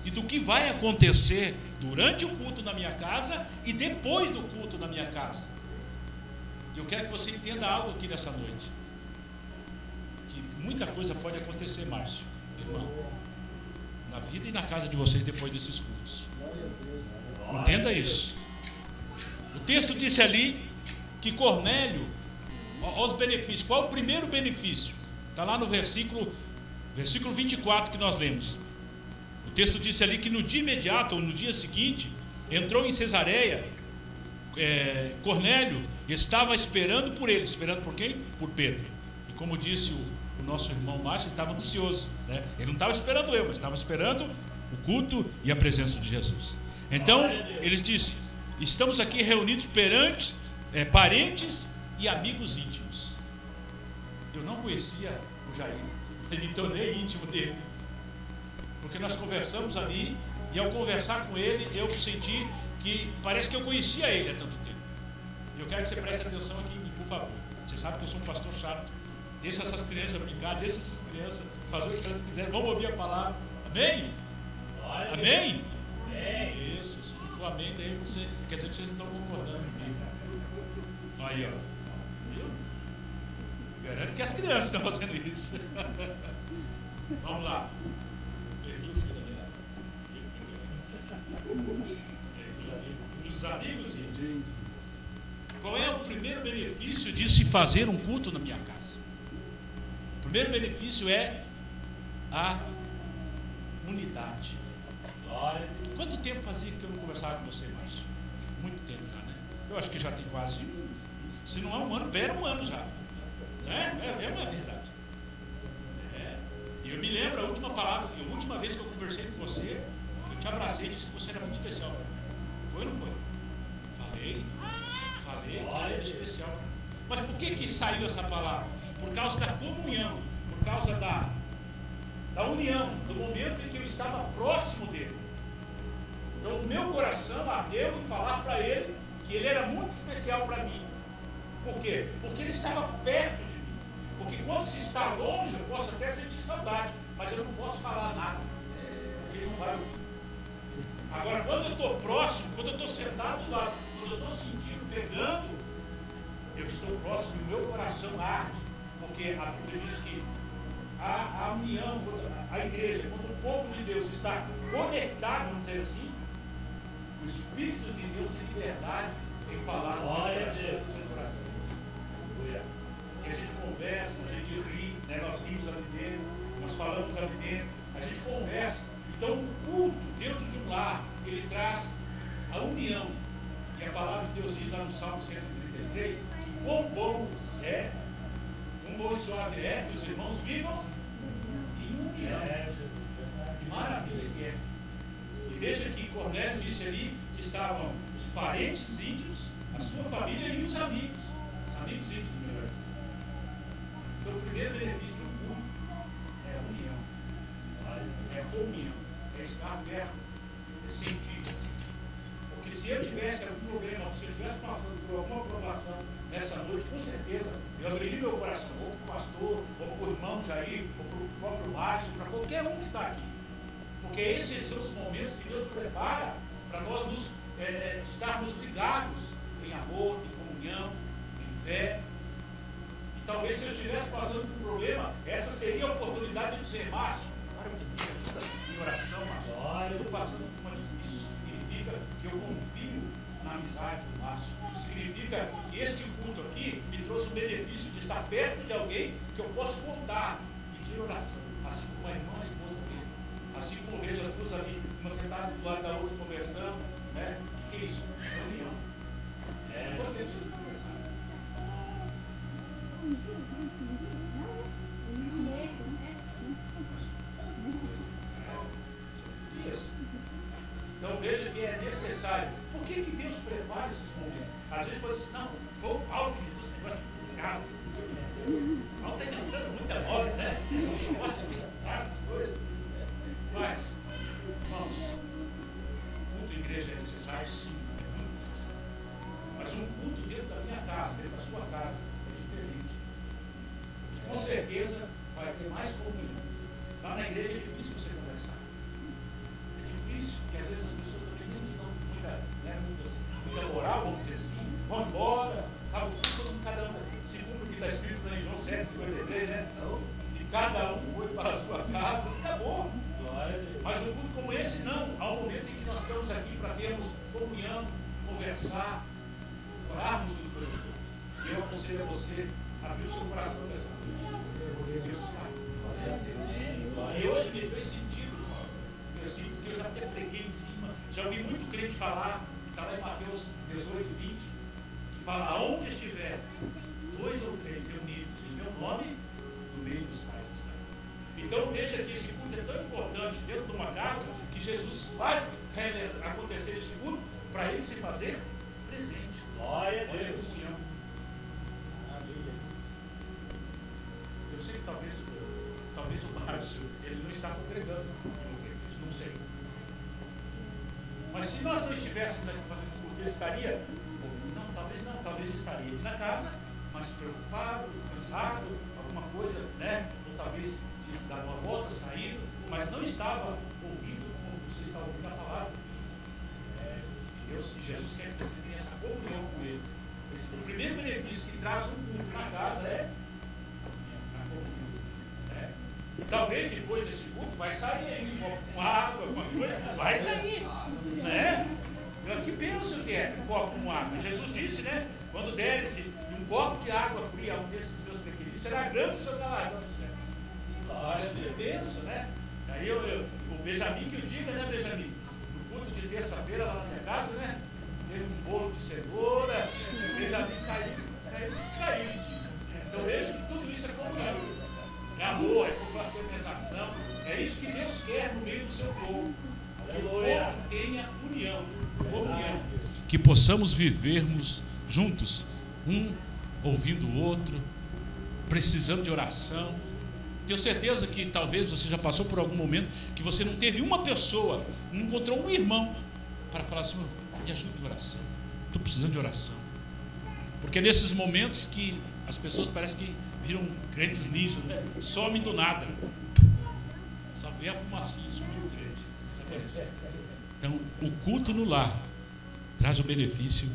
e do que vai acontecer durante o culto na minha casa e depois do culto na minha casa. Eu quero que você entenda algo aqui nessa noite, que muita coisa pode acontecer, Márcio, irmão, na vida e na casa de vocês depois desses cultos. Entenda isso. O texto disse ali que Cornélio, aos benefícios, qual o primeiro benefício? Está lá no versículo 24 que nós lemos. O texto disse ali que no dia imediato, ou no dia seguinte, entrou em Cesareia, Cornélio estava esperando por ele. Esperando por quem? Por Pedro. E como disse o nosso irmão Márcio, ele estava ansioso, né? Ele não estava esperando eu, mas estava esperando o culto e a presença de Jesus. Então, ele disse: estamos aqui reunidos perante parentes e amigos íntimos. Eu não conhecia o Jair, eu me tornei íntimo dele, porque nós conversamos ali, e ao conversar com ele, eu senti que parece que eu conhecia ele há tanto tempo. Eu quero que você preste atenção aqui em mim, por favor. Você sabe que eu sou um pastor chato. Deixa essas crianças brincar, deixa essas crianças fazer o que elas quiserem. Vamos ouvir a palavra. Amém? Amém? Amém. Isso, se não for amém, daí você quer dizer que vocês não estão concordando comigo. Aí, ó. Viu? Garanto que as crianças estão fazendo isso. Vamos lá. Perdi o filho dela. Os amigos, sim. Qual é o primeiro benefício de se fazer um culto na minha casa? O primeiro benefício é a unidade. Quanto tempo fazia que eu não conversava com você, Márcio? Muito tempo já, né? Eu acho que já tem quase, se não é um ano, beira um ano já. É uma verdade. E eu me lembro, a última vez que eu conversei com você, eu te abracei e disse que você era muito especial. Foi ou não foi? Falei que era especial. Mas por que saiu essa palavra? Por causa da comunhão, por causa da união, do momento em que eu estava próximo dele. Então o meu coração ardeu em falar para ele que ele era muito especial para mim. Por quê? Porque ele estava perto de mim. Porque quando se está longe, eu posso até sentir saudade, mas eu não posso falar nada, porque ele não vai ouvir. Agora, quando eu estou próximo, quando eu estou sentado do lado, quando eu estou sentindo, próximo e o meu coração arde, porque a Bíblia diz que a união, a igreja, quando o povo de Deus está conectado, vamos dizer assim, o Espírito de Deus tem liberdade em falar no coração. E a gente conversa, a gente ri, né? Nós rimos ali dentro, nós falamos ali dentro, a gente conversa. Então o culto dentro de um lar, ele traz a união. E a palavra de Deus diz lá no Salmo 133, que quão bom é, quão bom e suave é que os irmãos vivam em união. Que maravilha que é. E veja que Cornélio disse ali que estavam os parentes íntimos, a sua família e os amigos íntimos, melhor dizendo. Então o primeiro benefício do culto é a união, é a comunhão, é estar perto, é sentir. Porque se eu tivesse algum problema, se eu estivesse passando por alguma provação nessa noite, com certeza eu abriria meu coração, ou para o pastor, ou para o irmão Jair, ou para o próprio Márcio, para qualquer um que está aqui. Porque esses são os momentos que Deus prepara para nós nos estarmos ligados em amor, em comunhão, em fé. E talvez se eu estivesse passando por um problema, essa seria a oportunidade de dizer, Márcio, agora me ajuda em oração, Márcio. Eu estou passando por uma difícil. Isso significa que eu confio na amizade do Márcio. Significa que este culto aqui me trouxe o benefício de estar perto de alguém que eu posso contar, pedir oração, assim como a irmã e a esposa dele. Assim como eu vejo as duas ali, uma sentada do lado da outra conversando, né? O que é isso? Reunião. Quanto tempo vocês conversaram? Então veja que é necessário. Por que Deus prepara esses momentos? Às vezes pode dizer, não, foi o Paulo que me trouxe esse negócio de casa. O Paulo está inventando muita moda, né? Ele gosta de inventar essas coisas. Mas, irmãos, culto em igreja é necessário, sim, é muito necessário. Mas um culto dentro da minha casa, dentro da sua casa, é diferente. Com certeza vai ter mais comunhão. Lá na igreja é difícil você conversar. É difícil, porque às vezes as pessoas também não te dão muita moral, vamos dizer assim, vão embora, acaba todo mundo, cada um, segundo o que está escrito lá em João 7:53, né? E cada um foi para a sua casa e acabou. Mas um culto como esse não, há um momento em que nós estamos aqui para termos comunhão, conversar, orarmos uns pelos outros. E eu aconselho a você abrir o seu coração nessa noite, porque Deus está aqui. E hoje me fez sentido, porque eu já até preguei em cima, já ouvi muito crente falar, que está lá em Mateus 18:20, que fala, aonde estiver 2 ou 3 reunidos em meu nome, no meio dos pais está. Então veja que esse culto é tão importante dentro de uma casa, que Jesus faz acontecer esse culto para ele se fazer presente. Glória a Deus. Eu sei que talvez o Márcio, ele não está congregando, não sei. Mas se nós não estivéssemos aqui fazendo esse culto, ele estaria ouvindo? Não, talvez estaria aqui na casa, mas preocupado, cansado, alguma coisa, né? Ou talvez tinha dado uma volta, saído, mas não estava ouvindo como você está ouvindo a palavra. E Jesus quer que você tenha essa comunhão com Ele. O primeiro benefício que traz um culto na casa é a comunhão. E talvez depois desse culto vai sair aí um copo com água, alguma coisa, vai sair. Né? Eu aqui penso que é um copo com água. Jesus disse, né? Quando deres de um copo de água fria a um desses meus pequeninos, será grande o seu galardão do céu. Olha, eu penso, né? Aí o Benjamin que o diga, né, Benjamin? No culto de terça-feira lá na minha casa, né? Teve um bolo de cenoura, o Benjamin caiu em cima. Então veja que tudo isso é comunhão. É amor, é confraternização. É isso que Deus quer no meio do seu povo. Que o povo tenha união. Comunhão. Que possamos vivermos juntos, um ouvindo o outro, precisando de oração. Tenho certeza que talvez você já passou por algum momento que você não teve uma pessoa, não encontrou um irmão para falar assim, me ajuda em oração. Estou precisando de oração. Porque é nesses momentos que as pessoas parecem que viram crentes ninjas, né? Somem do nada. Só vê a fumacinha, sumiu o crente. Desaparece. Então, o culto no lar traz o benefício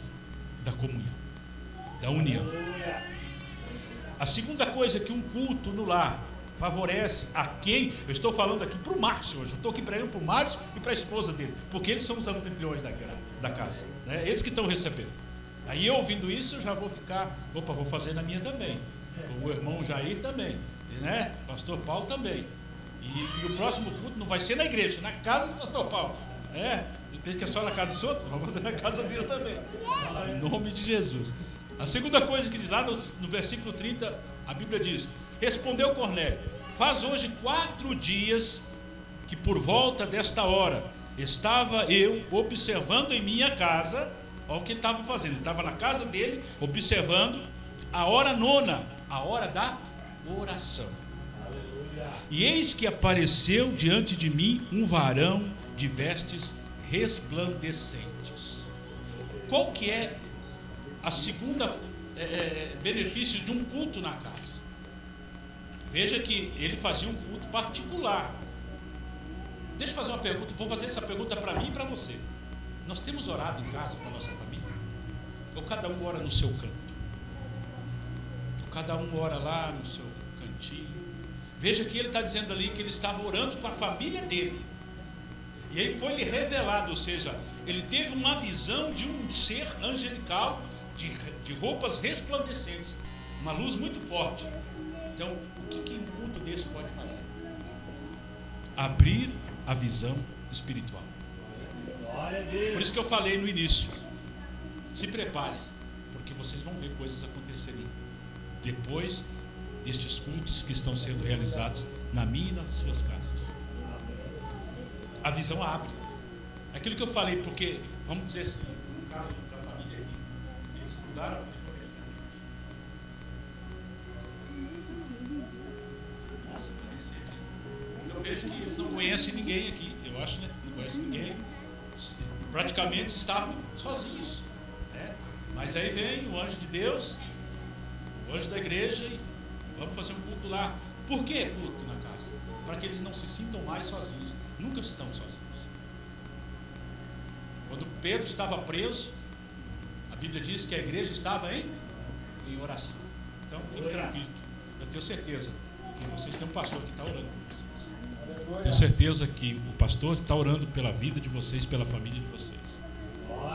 da comunhão, da união. A segunda coisa é que um culto no lar favorece a quem? Eu estou falando aqui para o Márcio hoje. Eu estou aqui para ele, para o Márcio e para a esposa dele. Porque eles são os anfitriões da casa. Né? Eles que estão recebendo. Aí eu ouvindo isso, eu já vou ficar, opa, vou fazer na minha também. O irmão Jair também. Né? Pastor Paulo também. E o próximo culto não vai ser na igreja, na casa do pastor Paulo. Pensa que é só na casa dos outros, vamos fazer na casa dele também. Em nome de Jesus. A segunda coisa que diz lá no versículo 30, a Bíblia diz: respondeu Cornélio: faz hoje 4 dias que por volta desta hora estava eu observando em minha casa. Olha o que ele estava fazendo, ele estava na casa dele observando a hora 9, a hora da oração. E eis que apareceu diante de mim um varão de vestes resplandecentes. Qual que é a segunda benefício de um culto na casa? Veja que ele fazia um culto particular. Deixa eu fazer uma pergunta, vou fazer essa pergunta para mim e para você. Nós temos orado em casa com a nossa família? Ou cada um ora no seu canto? Ou cada um ora lá no seu cantinho? Veja que ele está dizendo ali que ele estava orando com a família dele. E aí foi-lhe revelado, ou seja, ele teve uma visão de um ser angelical, de roupas resplandecentes, uma luz muito forte. Então, o que um culto desse pode fazer? Abrir a visão espiritual. Por isso que eu falei no início, se prepare, porque vocês vão ver coisas acontecerem depois destes cultos que estão sendo realizados na minha e nas suas casas. A visão abre. Aquilo que eu falei, porque, vamos dizer assim, no caso da família aqui, eles mudaram a vida. Então veja que eles não conhecem ninguém aqui, eu acho, né? Não conhecem ninguém. Praticamente estavam sozinhos, né? Mas aí vem o anjo de Deus, o anjo da igreja, e vamos fazer um culto lá. Por que culto na casa? Para que eles não se sintam mais sozinhos. Nunca estão sozinhos. Quando Pedro estava preso, a Bíblia diz que a igreja estava em oração. Então fique tranquilo, eu tenho certeza que vocês têm um pastor que está orando por vocês. Tenho certeza que o pastor está orando pela vida de vocês, pela família de vocês.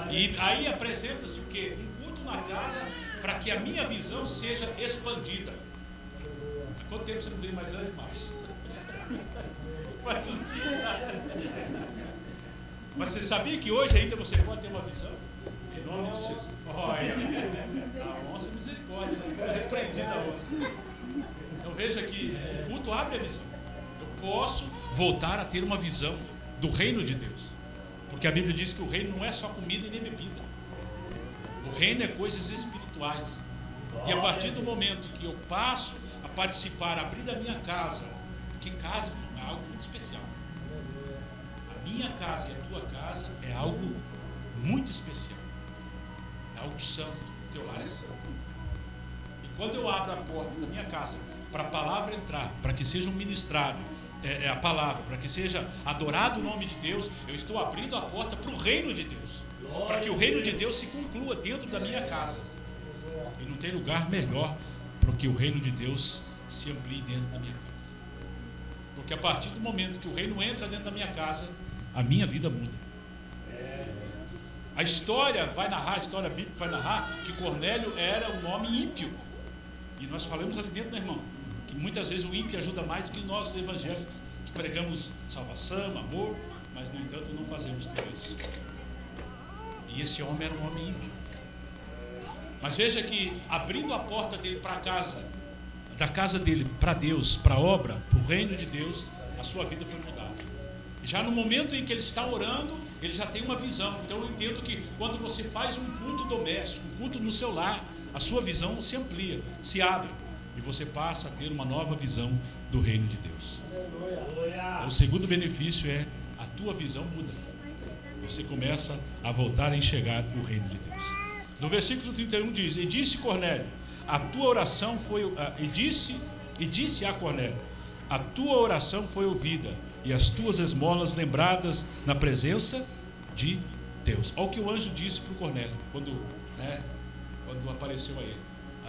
E aí apresenta-se o quê? Um culto na casa para que a minha visão seja expandida. Há quanto tempo você não vem mais antes, Marcos? Faz um dia. Mas você sabia que hoje ainda você pode ter uma visão? Em nome de Jesus. Olha, a onça misericórdia, foi repreendida a onça. Então veja que o culto abre a visão. Eu posso voltar a ter uma visão do reino de Deus. Porque a Bíblia diz que o reino não é só comida e nem bebida. O reino é coisas espirituais. E a partir do momento que eu passo a participar, abrir a minha casa, porque casa é algo muito especial. A minha casa e a tua casa é algo muito especial. É algo santo. O teu lar é santo. E quando eu abro a porta da minha casa para a palavra entrar, para que seja um ministrado a palavra, para que seja adorado o nome de Deus, eu estou abrindo a porta para o reino de Deus, para que o reino de Deus se conclua dentro da minha casa. E não tem lugar melhor para que o reino de Deus se amplie dentro da minha casa. Porque a partir do momento que o reino entra dentro da minha casa, a minha vida muda. A história vai narrar, a história bíblica vai narrar que Cornélio era um homem ímpio. E nós falamos ali dentro, meu irmão, que muitas vezes o ímpio ajuda mais do que nós evangélicos, que pregamos salvação, amor, mas no entanto não fazemos tudo isso. E esse homem era um homem ímpio. Mas veja que abrindo a porta dele para a casa, da casa dele para Deus, para a obra, para o reino de Deus, a sua vida foi mudada. E já no momento em que ele está orando, ele já tem uma visão. Então eu entendo que quando você faz um culto doméstico, um culto no seu lar, a sua visão se amplia, se abre. E você passa a ter uma nova visão do reino de Deus. O segundo benefício é a tua visão muda. Você começa a voltar a enxergar o reino de Deus. No versículo 31 diz: e disse Cornélio, a tua oração foi e disse a Cornélio, a tua oração foi ouvida e as tuas esmolas lembradas na presença de Deus. Olha o que o anjo disse para o Cornélio quando apareceu a ele: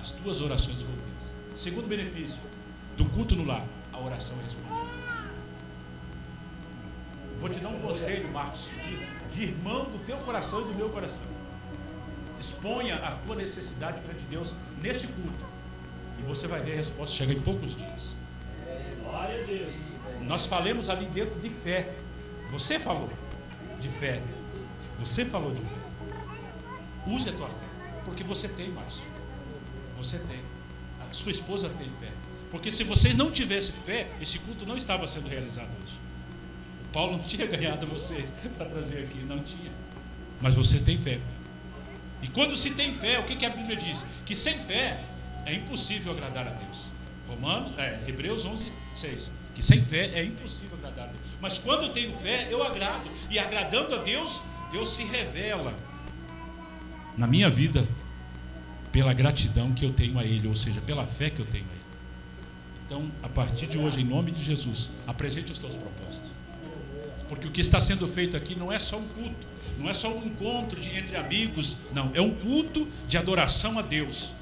as tuas orações foram ouvidas. Segundo benefício do culto no lar, a oração é respondida. Vou te dar um conselho, Marcos, de irmão do teu coração e do meu coração. Exponha a tua necessidade perante Deus nesse culto, e você vai ver a resposta chegar em poucos dias. Glória a Deus. Nós falamos ali dentro de fé. Você falou de fé. Você falou de fé. Use a tua fé, porque você tem, Márcio. Você tem. A sua esposa tem fé. Porque se vocês não tivessem fé, esse culto não estava sendo realizado hoje. O Paulo não tinha ganhado vocês para trazer aqui, não tinha. Mas você tem fé. E quando se tem fé, o que a Bíblia diz? Que sem fé é impossível agradar a Deus. Hebreus 11, 6. Que sem fé é impossível agradar a Deus. Mas quando eu tenho fé, eu agrado. E agradando a Deus, Deus se revela na minha vida pela gratidão que eu tenho a Ele, ou seja, pela fé que eu tenho a Ele. Então, a partir de hoje, em nome de Jesus, apresente os teus propósitos. Porque o que está sendo feito aqui não é só um culto, não é só um encontro entre amigos, não, é um culto de adoração a Deus.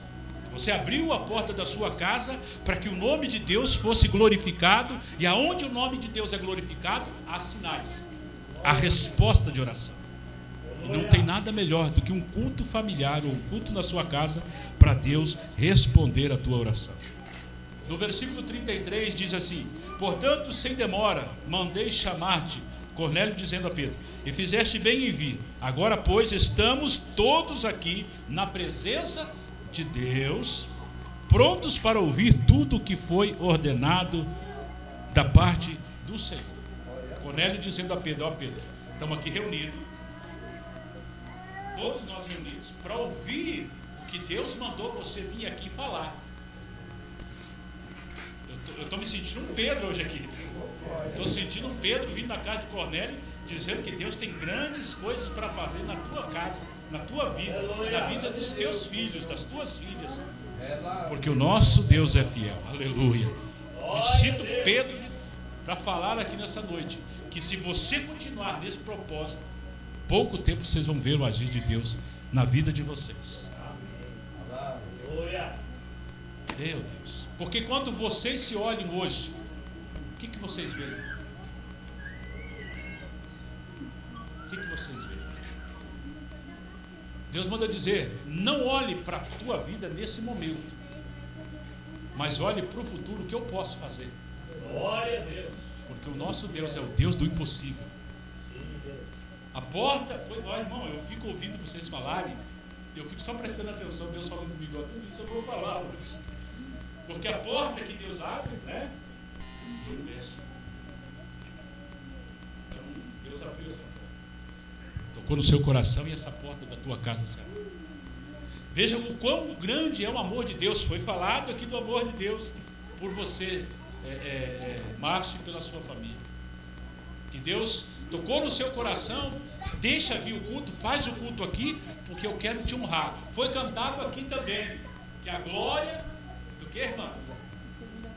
Você abriu a porta da sua casa para que o nome de Deus fosse glorificado, e aonde o nome de Deus é glorificado, há sinais, há resposta de oração. E não tem nada melhor do que um culto familiar ou um culto na sua casa para Deus responder a tua oração. No versículo 33 diz assim: portanto, sem demora, mandei chamar-te, Cornélio dizendo a Pedro, e fizeste bem em vir. Agora, pois, estamos todos aqui na presença de Deus, prontos para ouvir tudo o que foi ordenado da parte do Senhor. Cornélio dizendo a Pedro: ó Pedro, estamos aqui reunidos, todos nós reunidos, para ouvir o que Deus mandou você vir aqui falar. Eu estou me sentindo um Pedro hoje aqui. Estou sentindo um Pedro vindo na casa de Cornélio, dizendo que Deus tem grandes coisas para fazer na tua casa, na tua vida, na vida dos teus filhos, das tuas filhas. Porque o nosso Deus é fiel. Aleluia. Me sinto Pedro para falar aqui nessa noite que se você continuar nesse propósito, pouco tempo vocês vão ver o agir de Deus na vida de vocês. Meu Deus. Porque quando vocês se olhem hoje, o que vocês veem? O que vocês veem? Deus manda dizer: não olhe para a tua vida nesse momento, mas olhe para o futuro, que eu posso fazer. Glória a Deus. Porque o nosso Deus é o Deus do impossível. A porta foi, ó, irmão, eu fico ouvindo vocês falarem, eu fico só prestando atenção, Deus falando comigo, tudo isso eu vou falar hoje. Porque a porta que Deus abre, né? Deus fecha. Então, Deus abriu essa porta. Tocou no seu coração e essa porta da tua casa se abriu. Veja o quão grande é o amor de Deus. Foi falado aqui do amor de Deus por você, Márcio, e pela sua família. Que Deus tocou no seu coração, deixa vir o culto, faz o culto aqui, porque eu quero te honrar. Foi cantado aqui também, que a glória do que, irmã?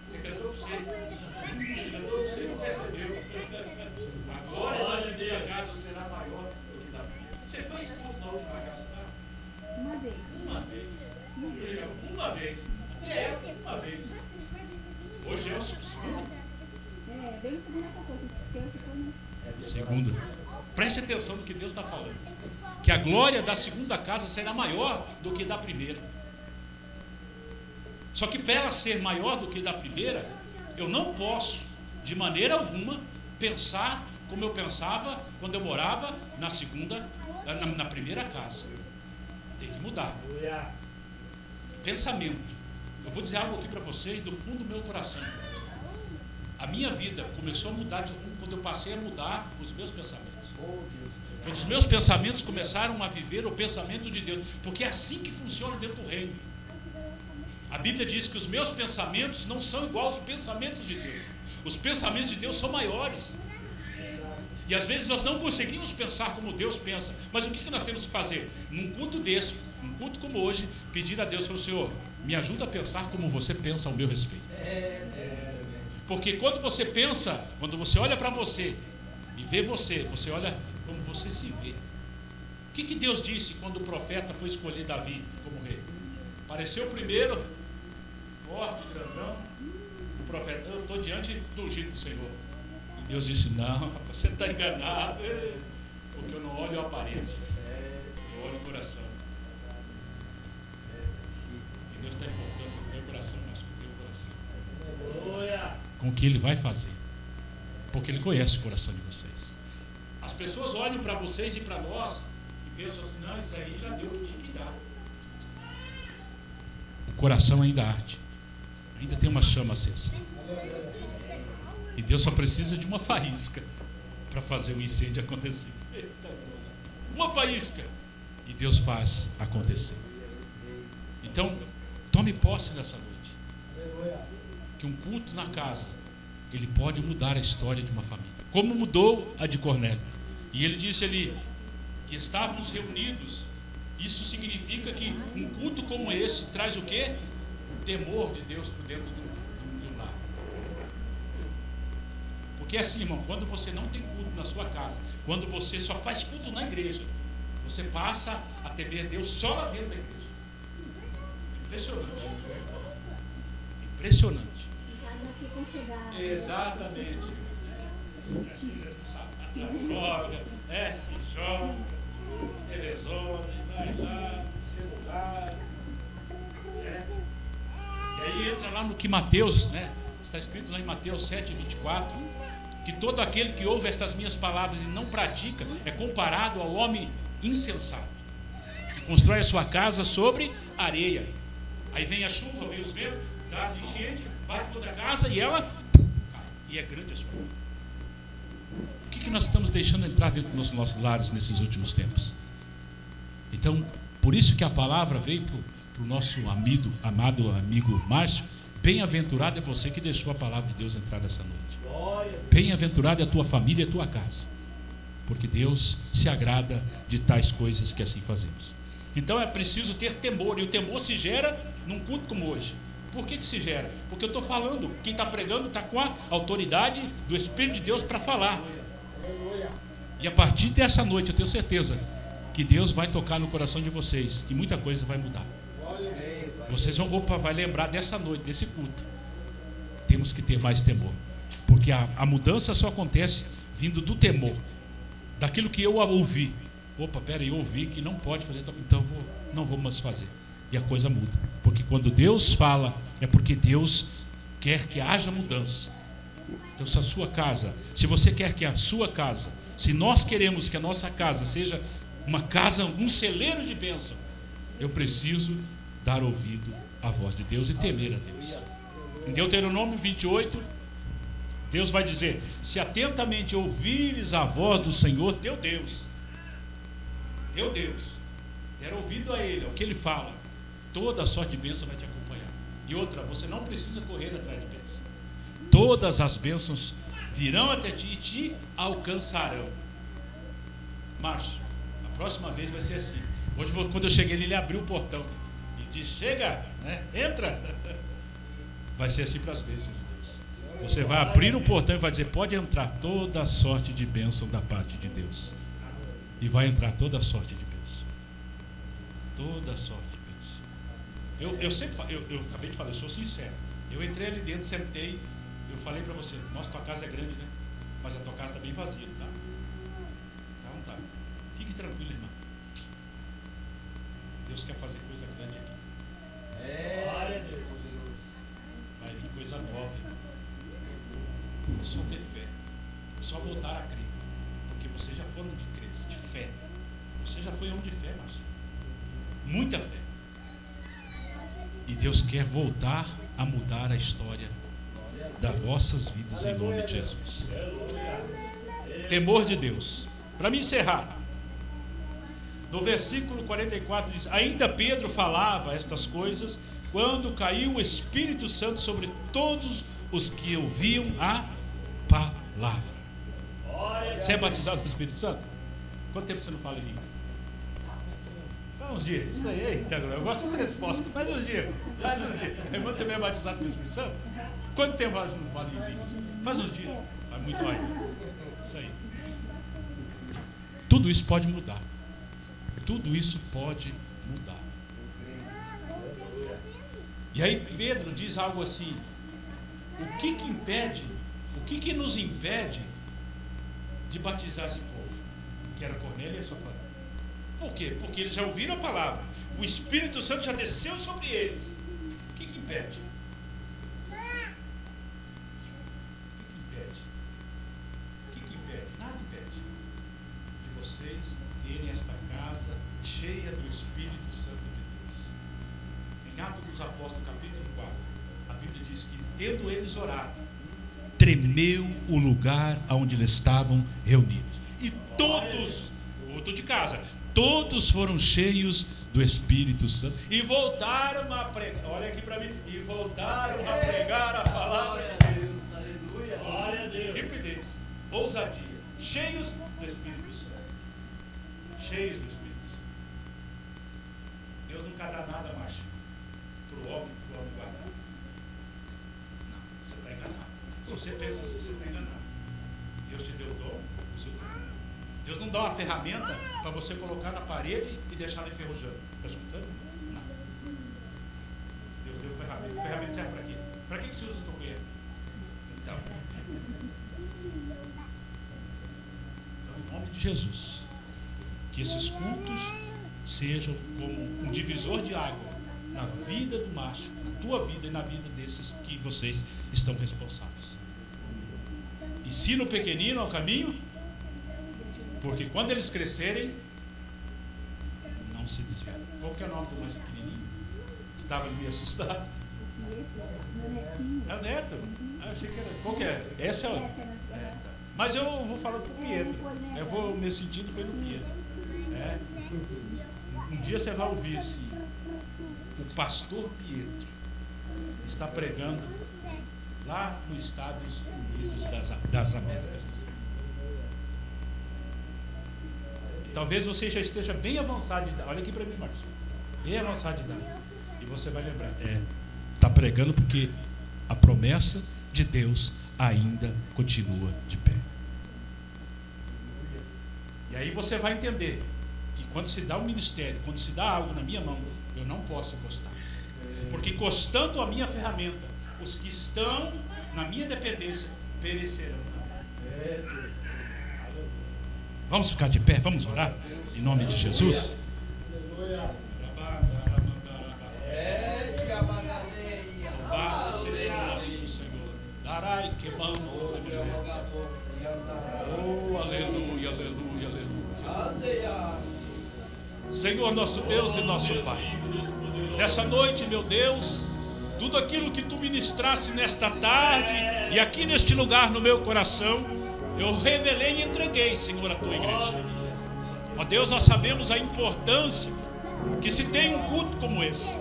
Você cantou para você não percebeu. A glória da segunda casa será maior do que da primeira. Você fez culto na última casa, tá? Uma vez. Uma vez. Até uma vez. Hoje é o segundo. Bem segunda pessoa. Segunda. Preste atenção no que Deus está falando. Que a glória da segunda casa será maior do que da primeira. Só que para ela ser maior do que da primeira, eu não posso, de maneira alguma, pensar como eu pensava quando eu morava na primeira casa. Tem que mudar. Pensamento. Eu vou dizer algo aqui para vocês do fundo do meu coração. A minha vida começou a mudar de rumo quando eu passei a mudar os meus pensamentos. Quando os meus pensamentos começaram a viver o pensamento de Deus. Porque é assim que funciona dentro do reino. A Bíblia diz que os meus pensamentos não são iguais aos pensamentos de Deus. Os pensamentos de Deus são maiores. E às vezes nós não conseguimos pensar como Deus pensa. Mas o que nós temos que fazer? Num culto desse, num culto como hoje, pedir a Deus, falar: Senhor, me ajuda a pensar como você pensa ao meu respeito. Porque quando você pensa, quando você olha para você e vê você olha como você se vê. O que Deus disse quando o profeta foi escolher Davi como rei? Apareceu primeiro, forte, grandão. O profeta, eu estou diante do ungido do Senhor. E Deus disse, não, você está enganado, porque eu não olho a aparência, eu olho o coração. E Deus está importando com o teu coração, mas com o teu coração. Com o que Ele vai fazer. Porque Ele conhece o coração de vocês. As pessoas olham para vocês e para nós e pensam assim, não, isso aí já deu o que tinha que dar. O coração ainda arde. Ainda tem uma chama acesa. E Deus só precisa de uma faísca para fazer o incêndio acontecer. Uma faísca. E Deus faz acontecer. Então, tome posse nessa noite. Que um culto na casa, ele pode mudar a história de uma família. Como mudou a de Cornélio. E ele disse ali que estávamos reunidos. Isso significa que um culto como esse traz o quê? Temor de Deus por dentro do lar. Porque é assim, irmão, quando você não tem culto na sua casa, quando você só faz culto na igreja, você passa a temer Deus só lá dentro da igreja. Impressionante. Impressionante. Exatamente. Joga, se joga, telezona, vai lá, celular. E aí entra lá no que Mateus, está escrito lá em Mateus 7:24, que todo aquele que ouve estas minhas palavras e não pratica é comparado ao homem insensato, que constrói a sua casa sobre areia. Aí vem a chuva, vem os ventos, traz enchente, bate contra a casa e ela cai. E é grande a sua casa. O que nós estamos deixando entrar dentro dos nossos lares nesses últimos tempos? Então, por isso que a palavra veio para o nosso amado amigo Márcio. Bem-aventurado é você que deixou a palavra de Deus entrar nessa noite. Bem-aventurado é a tua família e a tua casa, porque Deus se agrada de tais coisas que assim fazemos. Então é preciso ter temor, e o temor se gera num culto como hoje. Por que se gera? Porque eu estou falando, quem está pregando está com a autoridade do Espírito de Deus para falar. E a partir dessa noite eu tenho certeza que Deus vai tocar no coração de vocês e muita coisa vai mudar. Vocês vai lembrar dessa noite, desse culto. Temos que ter mais temor, porque a mudança só acontece vindo do temor, daquilo que eu ouvi. Opa, peraí, eu ouvi que não pode fazer, então não vou mais fazer. E a coisa muda, porque quando Deus fala, é porque Deus quer que haja mudança. Então, se a sua casa, se você quer que a sua casa, se nós queremos que a nossa casa seja uma casa, um celeiro de bênção, eu preciso dar ouvido à voz de Deus e temer a Deus. Em Deuteronômio 28, Deus vai dizer: se atentamente ouvires a voz do Senhor teu Deus, der ouvido a Ele, ao que Ele fala, toda a sorte de bênção vai te acompanhar. E outra, você não precisa correr atrás de bênção. Todas as bênçãos virão até ti e te alcançarão. Márcio, a próxima vez vai ser assim. Hoje, quando eu cheguei, ele abriu o portão e disse: chega, entra. Vai ser assim para as bênçãos de Deus. Você vai abrir o portão e vai dizer: pode entrar toda a sorte de bênção da parte de Deus. E vai entrar toda a sorte de bênção. Toda a sorte de bênção. Eu acabei de falar, eu sou sincero. Eu entrei ali dentro, sentei, eu falei para você: nossa, tua casa é grande, né? Mas a tua casa está bem vazia, tá? Não tá. Fique tranquilo, irmão. Deus quer fazer coisa grande aqui. Vai vir coisa nova, irmão. É só ter fé. É só voltar a crer. Porque vocês já foram de crer, de fé. Você já foi homem de fé, Márcio. Muita fé. E Deus quer voltar a mudar a história das vossas vidas em nome de Jesus. Temor de Deus. Para me encerrar, no versículo 44 diz: ainda Pedro falava estas coisas quando caiu o Espírito Santo sobre todos os que ouviam a palavra. Você é batizado com o Espírito Santo? Quanto tempo você não fala em língua? Faz uns dias. Isso aí, eu gosto dessa resposta. Faz uns dias. A irmã também é batizado com o Espírito Santo? Quanto tempo a gente não fala em línguas? Faz uns dias. Faz muito mais. Isso aí. Tudo isso pode mudar. Tudo isso pode mudar. E aí Pedro diz algo assim: o que nos impede de batizar esse povo? Que era Cornélio e a sua família. Por quê? Porque eles já ouviram a palavra, o Espírito Santo já desceu sobre eles. O que impede? Nada impede de vocês terem esta casa cheia do Espírito Santo de Deus. Em Atos dos Apóstolos, capítulo 4, a Bíblia diz que, tendo eles orado, tremeu o lugar onde eles estavam reunidos. E todos, outro de casa, todos foram cheios do Espírito Santo e voltaram a pregar. Olha aqui para mim. E voltaram a pregar a palavra de Deus. Aleluia. Glória a Deus. Rapidez, ousadia. Cheios do Espírito Santo. Cheios do Espírito Santo. Deus nunca dá nada mais para o homem guardar. Não, você está enganado. Se você pensa assim, você está enganado. Deus te deu o dom, usa o dom. Deus não dá uma ferramenta para você colocar na parede e deixar ela enferrujando. Está escutando? Não. Deus deu ferramenta. Ferramenta serve para quê? Para que você usa o teu cunhado? Então, em nome de Jesus, que esses cultos sejam como um divisor de água na vida do macho, na tua vida e na vida desses que vocês estão responsáveis. Ensina o pequenino ao caminho, porque quando eles crescerem, não se desviarem. Qual que é o nome do mais pequenininho? Que estava meio assustado. É o Neto. Eu achei que era. Qual que é? Essa é o. Tá. Mas eu vou falar do Pietro. Meu sentido foi no Pietro. Um dia você vai ouvir assim: o pastor Pietro está pregando lá nos Estados Unidos das Américas do Sul. E talvez você já esteja bem avançado de idade. Olha aqui para mim, Marcos. Bem avançado de idade. E você vai lembrar: está pregando porque a promessa de Deus ainda continua de pé. E aí você vai entender que quando se dá um ministério, quando se dá algo na minha mão, eu não posso encostar. Porque encostando a minha ferramenta, os que estão na minha dependência perecerão. Vamos ficar de pé, vamos orar em nome de Jesus. Louvado seja o nome do Senhor. Darai queimando toda a minha vida. Oh, aleluia, aleluia, aleluia. Senhor nosso Deus e nosso Pai, nessa noite, meu Deus, tudo aquilo que Tu ministrasse nesta tarde e aqui neste lugar no meu coração, eu revelei e entreguei, Senhor, à Tua igreja. Ó Deus, nós sabemos a importância que se tem um culto como esse.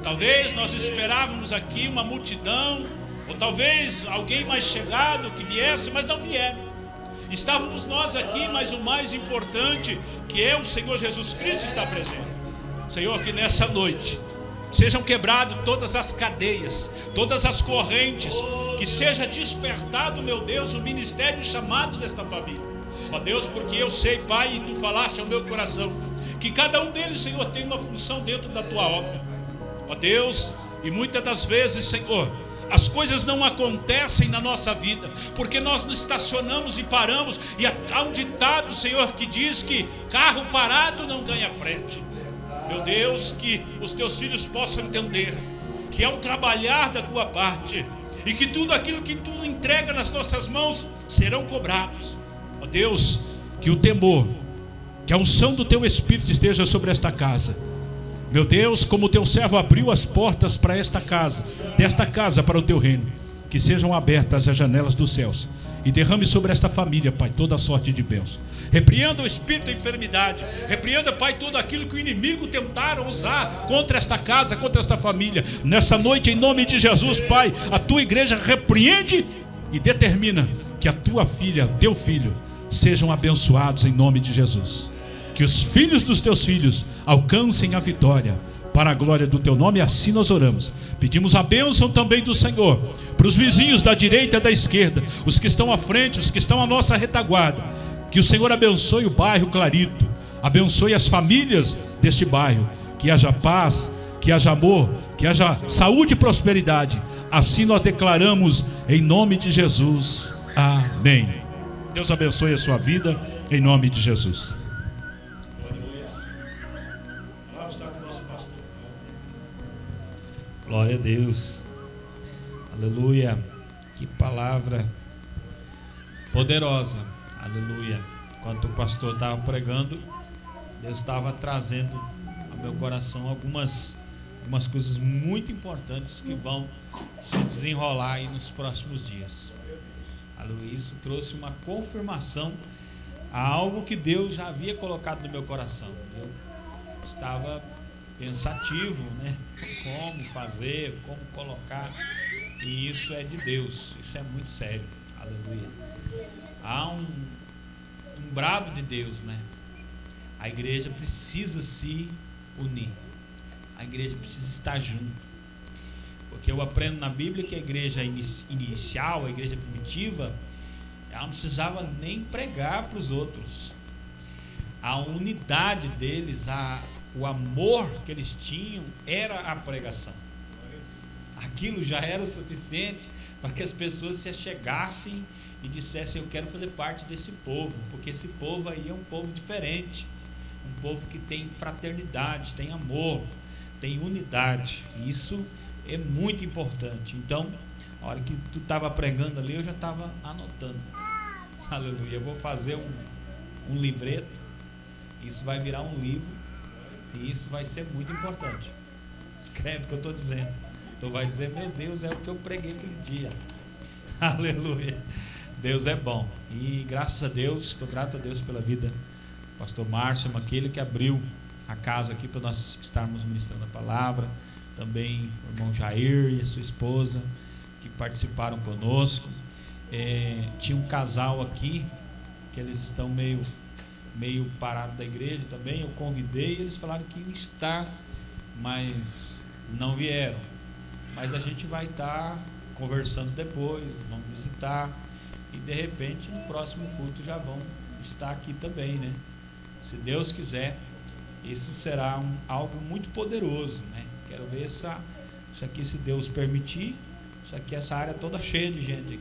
Talvez nós esperávamos aqui uma multidão, ou talvez alguém mais chegado que viesse, mas não vieram. Estávamos nós aqui, mas o mais importante, que é o Senhor Jesus Cristo, está presente. Senhor, que nessa noite sejam quebradas todas as cadeias, todas as correntes, que seja despertado, meu Deus, o ministério chamado desta família. Ó Deus, porque eu sei, Pai, e Tu falaste ao meu coração, que cada um deles, Senhor, tem uma função dentro da Tua obra. Ó Deus, e muitas das vezes, Senhor, as coisas não acontecem na nossa vida, porque nós nos estacionamos e paramos, e há um ditado, Senhor, que diz que carro parado não ganha frete. Meu Deus, que os Teus filhos possam entender que é um trabalhar da Tua parte, e que tudo aquilo que Tu entrega nas nossas mãos serão cobrados. Ó Deus, que o temor, que a unção do Teu Espírito esteja sobre esta casa. Meu Deus, como o Teu servo abriu as portas para esta casa, desta casa para o Teu reino, que sejam abertas as janelas dos céus e derrame sobre esta família, Pai, toda a sorte de bênçãos. Repreenda o espírito da enfermidade, repreenda, Pai, tudo aquilo que o inimigo tentaram usar contra esta casa, contra esta família. Nessa noite, em nome de Jesus, Pai, a Tua igreja repreende e determina que a Tua filha, Teu filho, sejam abençoados em nome de Jesus. Que os filhos dos Teus filhos alcancem a vitória para a glória do Teu nome, e assim nós oramos. Pedimos a bênção também do Senhor para os vizinhos da direita e da esquerda, os que estão à frente, os que estão à nossa retaguarda. Que o Senhor abençoe o bairro Clarito, abençoe as famílias deste bairro, que haja paz, que que haja amor, que haja saúde e prosperidade. Assim nós declaramos em nome de Jesus. Amém. Deus abençoe a sua vida em nome de Jesus. Glória a Deus. Aleluia. Que palavra poderosa. Aleluia. Enquanto o pastor estava pregando, Deus estava trazendo ao meu coração algumas coisas muito importantes que vão se desenrolar aí nos próximos dias. Aleluia. Isso trouxe uma confirmação a algo que Deus já havia colocado no meu coração. Eu estava pensativo, né? Como fazer, como colocar. E isso é de Deus. Isso é muito sério. Aleluia. Há um brado de Deus, né? A igreja precisa se unir. A igreja precisa estar junto. Porque eu aprendo na Bíblia que a igreja inicial, a igreja primitiva, ela não precisava nem pregar para os outros. A unidade deles, o amor que eles tinham era a pregação. Aquilo já era o suficiente para que as pessoas se achegassem e dissessem: eu quero fazer parte desse povo, porque esse povo aí é um povo diferente, um povo que tem fraternidade, tem amor, tem unidade. Isso é muito importante. Então, a hora que tu estava pregando ali, eu já estava anotando. Aleluia. Eu vou fazer um livreto, isso vai virar um livro, e isso vai ser muito importante. Escreve o que eu estou dizendo. Tu vai dizer: meu Deus, é o que eu preguei aquele dia. Aleluia. Deus é bom. E graças a Deus, estou grato a Deus pela vida do pastor Márcio, aquele que abriu a casa aqui para nós estarmos ministrando a palavra. Também o irmão Jair e a sua esposa, que participaram conosco. Tinha um casal aqui, que eles estão meio parados da igreja também. Eu convidei e eles falaram que iam estar, mas não vieram. Mas a gente vai estar conversando depois, vamos visitar, e de repente no próximo culto já vão estar aqui também, né? Se Deus quiser, isso será algo muito poderoso, né? Quero ver isso aqui, se Deus permitir. Isso aqui, essa área toda cheia de gente aqui.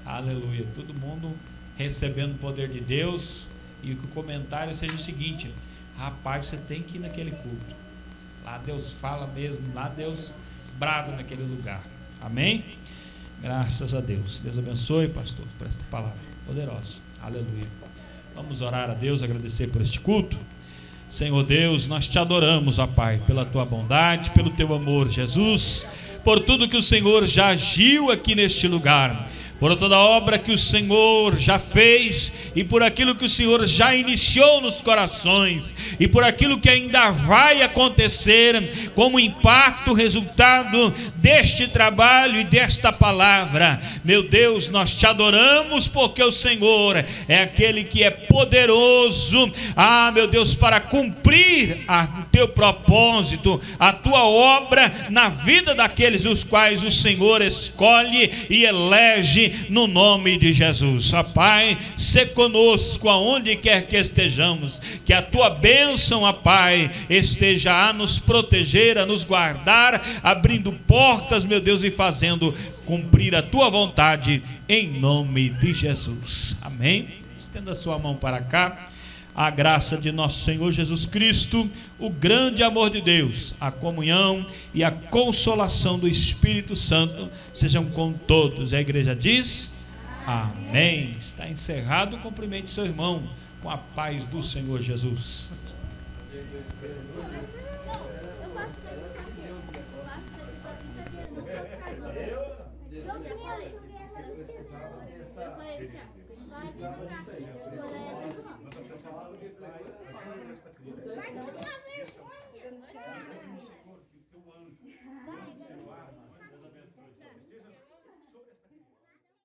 Aleluia. Todo mundo recebendo o poder de Deus. E que o comentário seja o seguinte: rapaz, você tem que ir naquele culto. Lá Deus fala mesmo, lá Deus brada naquele lugar. Amém? Graças a Deus. Deus abençoe, pastor, por esta palavra poderosa. Aleluia. Vamos orar a Deus, agradecer por este culto. Senhor Deus, nós te adoramos, ó Pai, pela tua bondade, pelo teu amor, Jesus, por tudo que o Senhor já agiu aqui neste lugar, por toda a obra que o Senhor já fez e por aquilo que o Senhor já iniciou nos corações e por aquilo que ainda vai acontecer como impacto, resultado deste trabalho e desta palavra. Meu Deus, nós te adoramos porque o Senhor é aquele que é poderoso, meu Deus, para cumprir o teu propósito, a tua obra na vida daqueles os quais o Senhor escolhe e elege no nome de Jesus. Ó Pai, sê conosco aonde quer que estejamos, que a tua bênção, ó Pai, esteja a nos proteger, a nos guardar, abrindo portas, meu Deus, e fazendo cumprir a tua vontade, em nome de Jesus. Amém. Estenda a sua mão para cá. A graça de nosso Senhor Jesus Cristo, o grande amor de Deus, a comunhão e a consolação do Espírito Santo sejam com todos. A igreja diz: amém. Está encerrado. Cumprimente seu irmão com a paz do Senhor Jesus.